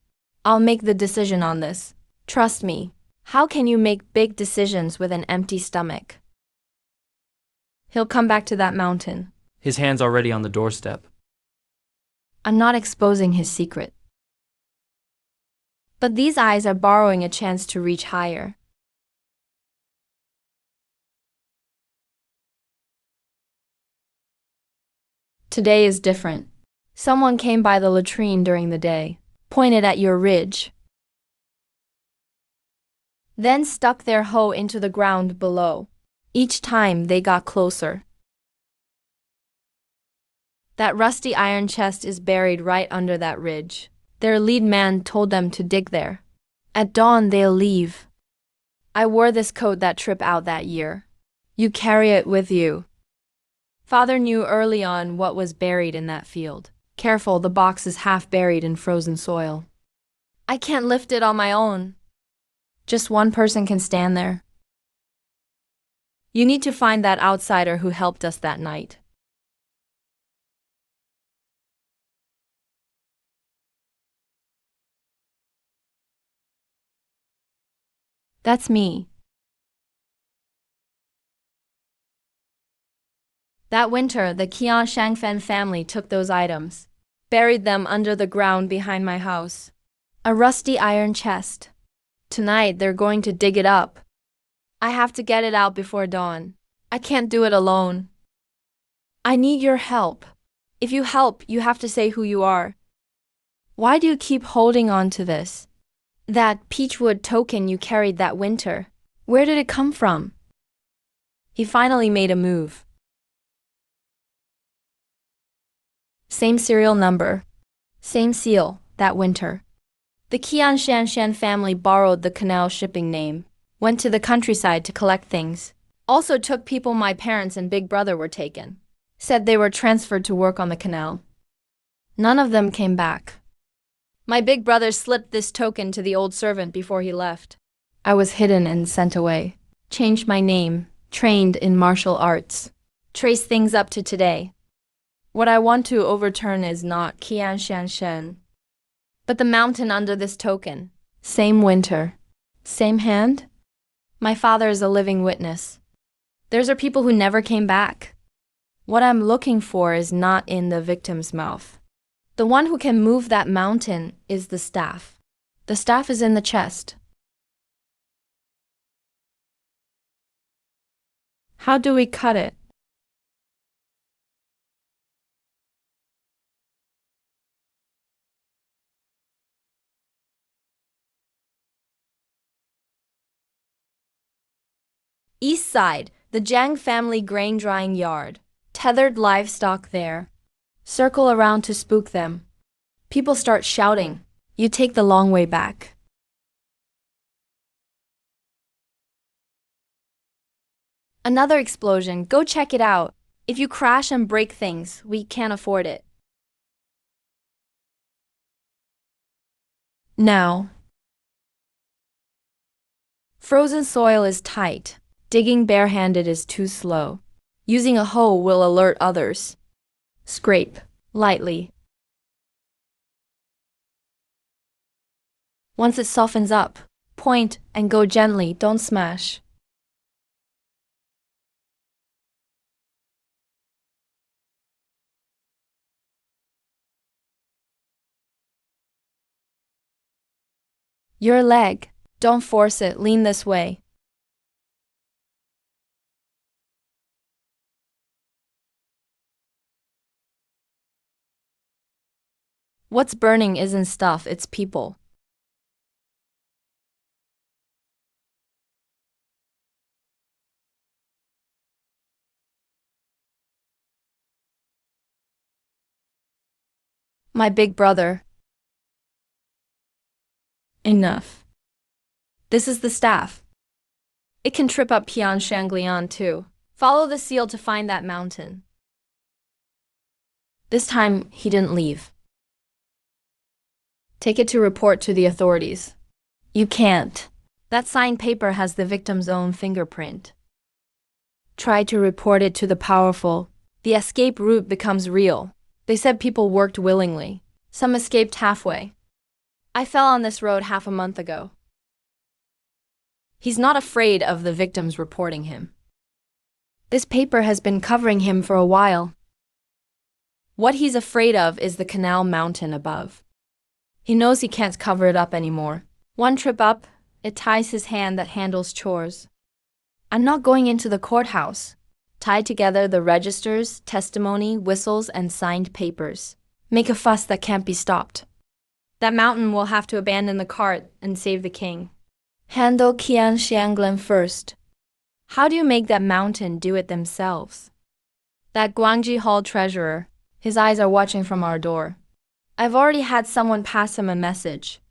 I'll make the decision on this. Trust me. How can you make big decisions with an empty stomach? He'll come back to that mountain. His hand's already on the doorstep. I'm not exposing his secret. But these eyes are borrowing a chance to reach higher. Today is different. Someone came by the latrine during the day, pointed at your ridge, then stuck their hoe into the ground below. Each time they got closer. That rusty iron chest is buried right under that ridge. Their lead man told them to dig there. At dawn they'll leave. I wore this coat that trip out that year. You carry it with you. Father knew early on what was buried in that field. Careful, the box is half buried in frozen soil. I can't lift it on my own. Just one person can stand there. You need to find that outsider who helped us that night. That's me. That winter, the Qian Shangfen family took those items, buried them under the ground behind my house. A rusty iron chest. Tonight, they're going to dig it up. I have to get it out before dawn. I can't do it alone. I need your help. If you help, you have to say who you are. Why do you keep holding on to this? That peachwood token you carried that winter. Where did it come from? He finally made a move. Same serial number. Same seal, that winter. The Qian Shanshan family borrowed the canal shipping name, went to the countryside to collect things. Also took people my parents and big brother were taken. Said they were transferred to work on the canal. None of them came back. My big brother slipped this token to the old servant before he left. I was hidden and sent away. Changed my name, trained in martial arts. Traced things up to today. What I want to overturn is not Qian Shanshan, but the mountain under this token. Same winter. Same hand? My father is a living witness. Those are people who never came back. What I'm looking for is not in the victim's mouth. The one who can move that mountain is the staff. The staff is in the chest. How do we cut it? East side, the Jiang family grain drying yard. Tethered livestock there. Circle around to spook them. People start shouting. You take the long way back. Another explosion. Go check it out. If you crash and break things, we can't afford it. Now. Frozen soil is tight. Digging barehanded is too slow. Using a hoe will alert others. Scrape, lightly. Once it softens up, point and go gently, don't smash. Your leg, don't force it, lean this way. What's burning isn't stuff, it's people. My big brother. Enough. This is the staff. It can trip up Qian Shanglian too. Follow the seal to find that mountain. This time, he didn't leave. Take it to report to the authorities. You can't. That signed paper has the victim's own fingerprint. Try to report it to the powerful. The escape route becomes real. They said people worked willingly. Some escaped halfway. I fell on this road half a month ago. He's not afraid of the victims reporting him. This paper has been covering him for a while. What he's afraid of is the canal mountain above. He knows he can't cover it up anymore. One trip up, it ties his hand that handles chores. I'm not going into the courthouse. Tie together the registers, testimony, whistles, and signed papers. Make a fuss that can't be stopped. That mountain will have to abandon the cart and save the king. Handle Qian Xianglen first. How do you make that mountain do it themselves? That Guangji Hall treasurer, his eyes are watching from our door. I've already had someone pass him a message.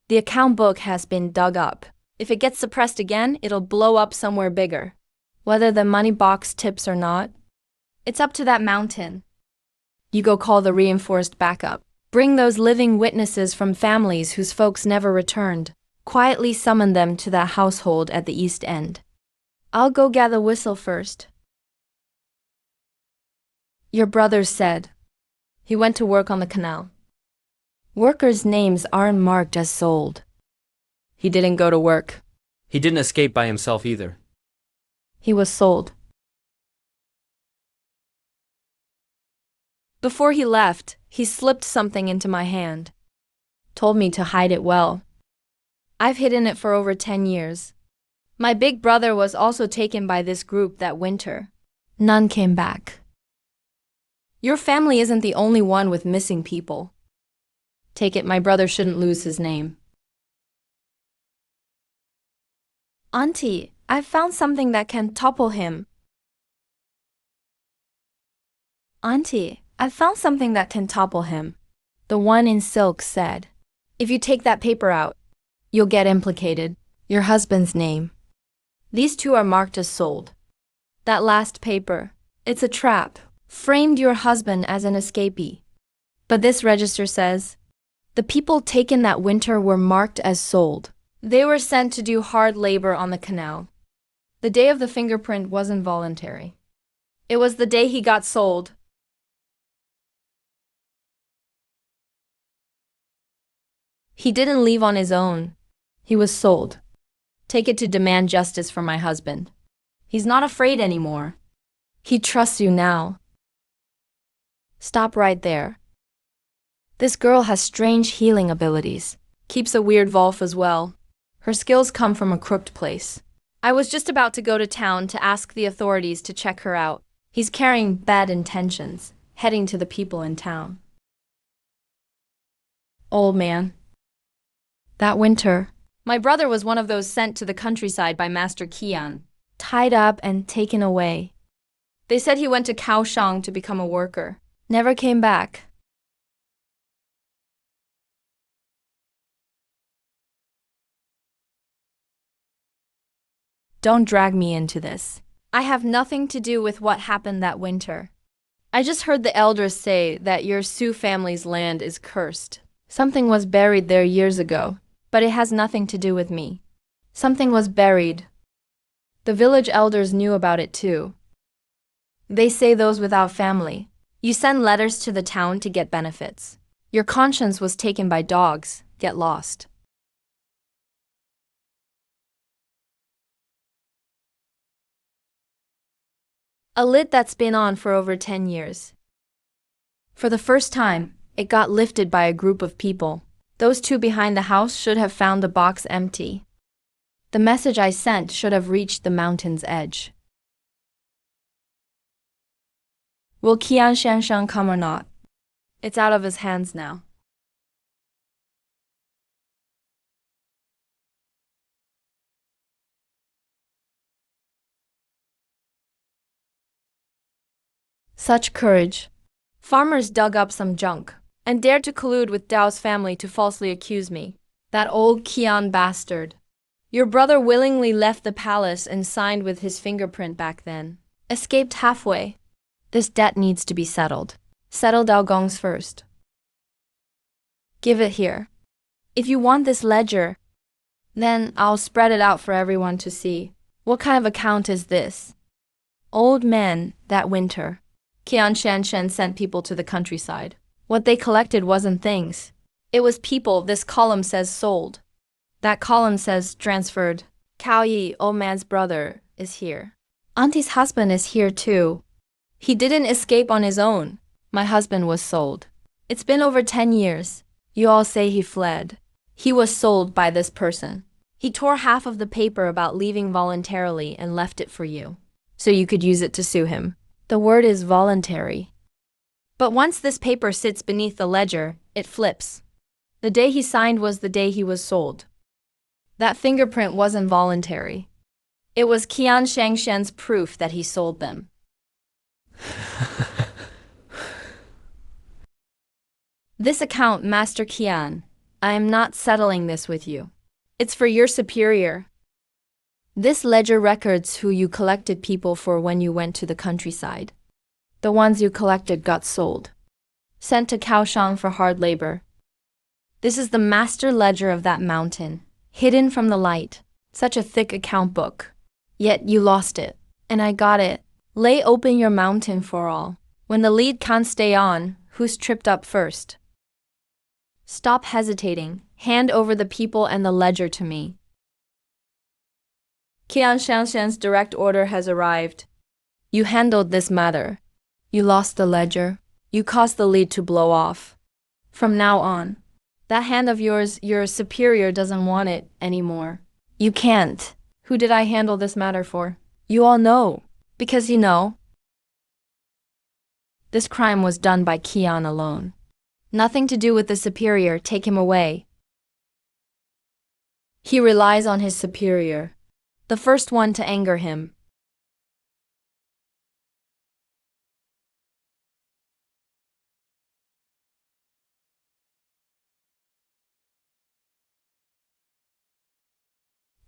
The account book has been dug up. If it gets suppressed again, it'll blow up somewhere bigger. Whether the money box tips or not, it's up to that mountain. You go call the reinforced backup. Bring those living witnesses from families whose folks never returned. Quietly summon them to that household at the East End. I'll go get the whistle first. Your brother said. He went to work on the canal. Workers' names aren't marked as sold. He didn't go to work. He didn't escape by himself either. He was sold. Before he left, he slipped something into my hand. Told me to hide it well. I've hidden it for over 10 years. My big brother was also taken by this group that winter. None came back. Your family isn't the only one with missing people. Take it my brother shouldn't lose his name. Auntie, I've found something that can topple him. Auntie, I've found something that can topple him. The one in silk said. If you take that paper out, you'll get implicated. Your husband's name. These two are marked as sold. That last paper, it's a trap. Framed your husband as an escapee. But this register says, the people taken that winter were marked as sold. They were sent to do hard labor on the canal. The day of the fingerprint wasn't voluntary. It was the day he got sold. He didn't leave on his own. He was sold. Take it to demand justice for my husband. He's not afraid anymore. He trusts you now. Stop right there. This girl has strange healing abilities. Keeps a weird Volf as well. Her skills come from a crooked place. I was just about to go to town to ask the authorities to check her out. He's carrying bad intentions, heading to the people in town. Old man. That winter, my brother was one of those sent to the countryside by Master Qian, tied up and taken away. They said he went to Kaohsiung to become a worker. Never came back. Don't drag me into this. I have nothing to do with what happened that winter. I just heard the elders say that your Sioux family's land is cursed. Something was buried there years ago, but it has nothing to do with me. Something was buried. The village elders knew about it too. They say those without family. You send letters to the town to get benefits. Your conscience was taken by dogs, get lost. A lid that's been on for over 10 years. For the first time, it got lifted by a group of people. Those two behind the house should have found the box empty. The message I sent should have reached the mountain's edge. Will Qian Shansheng come or not? It's out of his hands now. Such courage. Farmers dug up some junk and dared to collude with Dao's family to falsely accuse me. That old Qian bastard. Your brother willingly left the palace and signed with his fingerprint back then. Escaped halfway. This debt needs to be settled. Settle Dao Gong's first. Give it here. If you want this ledger, then I'll spread it out for everyone to see. What kind of account is this? Old men, that winter. Qian Shanshen sent people to the countryside. What they collected wasn't things. It was people. This column says sold. That column says transferred. Cao Yi, old man's brother, is here. Auntie's husband is here too. He didn't escape on his own. My husband was sold. It's been over 10 years. You all say he fled. He was sold by this person. He tore half of the paper about leaving voluntarily and left it for you, so you could use it to sue him. The word is voluntary. But once this paper sits beneath the ledger, it flips. The day he signed was the day he was sold. That fingerprint wasn't voluntary. It was Qian Shangshen's proof that he sold them. This account, Master Qian, I am not settling this with you. It's for your superior. This ledger records who you collected people for when you went to the countryside. The ones you collected got sold. Sent to Kaohsiung for hard labor. This is the master ledger of that mountain, hidden from the light. Such a thick account book. Yet you lost it, and I got it. Lay open your mountain for all. When the lead can't stay on, who's tripped up first? Stop hesitating. Hand over the people and the ledger to me. Qian Shanshen's direct order has arrived. You handled this matter. You lost the ledger. You caused the lead to blow off. From now on, that hand of yours, your superior doesn't want it anymore. You can't. Who did I handle this matter for? You all know. Because you know. This crime was done by Kian alone. Nothing to do with the superior. Take him away. He relies on his superior, the first one to anger him.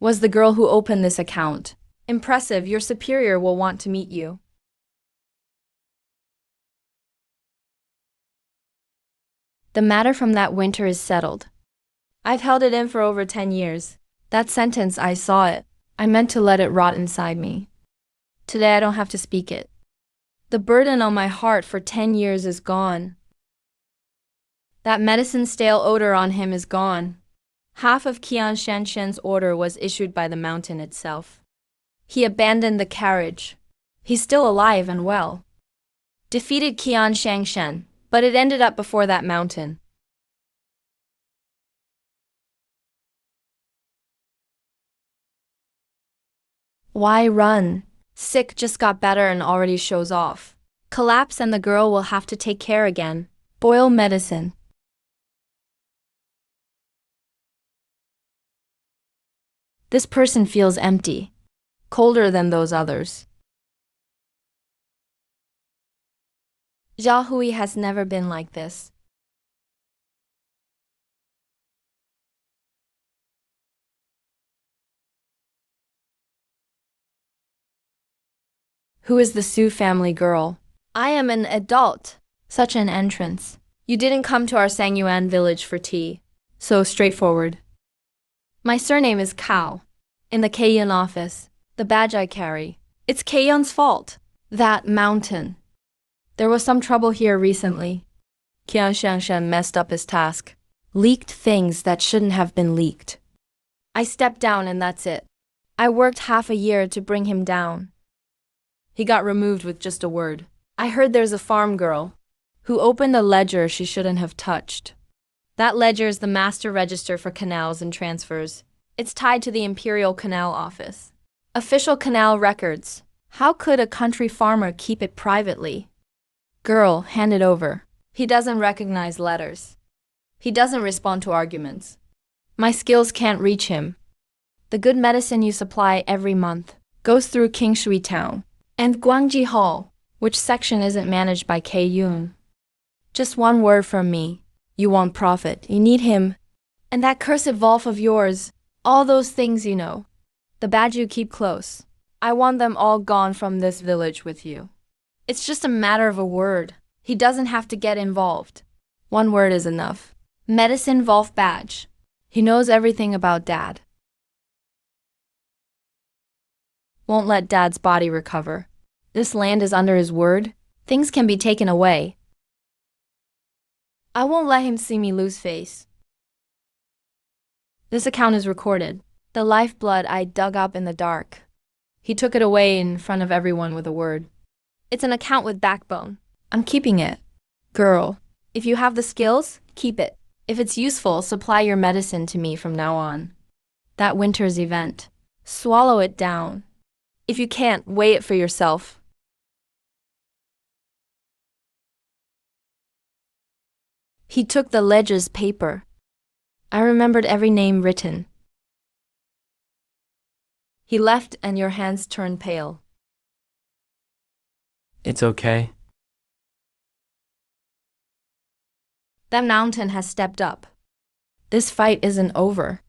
Was the girl who opened this account. Impressive, your superior will want to meet you. The matter from that winter is settled. I've held it in for over 10 years. That sentence, I saw it. I meant to let it rot inside me. Today I don't have to speak it. The burden on my heart for 10 years is gone. That medicine's stale odor on him is gone. Half of Qian Shanshen's order was issued by the mountain itself. He abandoned the carriage. He's still alive and well. Defeated Qian Shanshen, but it ended up before that mountain. Why run? Sick just got better and already shows off. Collapse and the girl will have to take care again. Boil medicine. This person feels empty, colder than those others. Zhao Hui has never been like this. Who is the Su family girl? I am an adult. Such an entrance. You didn't come to our Sangyuan village for tea. So straightforward. My surname is Cao. In the Keiyun office, the badge I carry. It's Keiyun's fault. That mountain. There was some trouble here recently. Qian Shanshen messed up his task. Leaked things that shouldn't have been leaked. I stepped down and that's it. I worked half a year to bring him down. He got removed with just a word. I heard there's a farm girl who opened a ledger she shouldn't have touched. That ledger is the master register for canals and transfers. It's tied to the Imperial Canal Office. Official canal records. How could a country farmer keep it privately? Girl, hand it over. He doesn't recognize letters. He doesn't respond to arguments. My skills can't reach him. The good medicine you supply every month goes through Kingshui Town and Guangji Hall, which section isn't managed by Keiyun. Just one word from me. You want profit. You need him. And that cursed Wolf of yours. All those things you know. The badge you keep close. I want them all gone from this village with you. It's just a matter of a word. He doesn't have to get involved. One word is enough. Medicine Wolf badge. He knows everything about Dad. Won't let Dad's body recover. This land is under his word. Things can be taken away. I won't let him see me lose face. This account is recorded. The lifeblood I dug up in the dark. He took it away in front of everyone with a word. It's an account with backbone. I'm keeping it. Girl, if you have the skills, keep it. If it's useful, supply your medicine to me from now on. That winter's event. Swallow it down. If you can't, weigh it for yourself. He took the ledger's paper. I remembered every name written. He left and your hands turned pale. It's okay. That mountain has stepped up. This fight isn't over.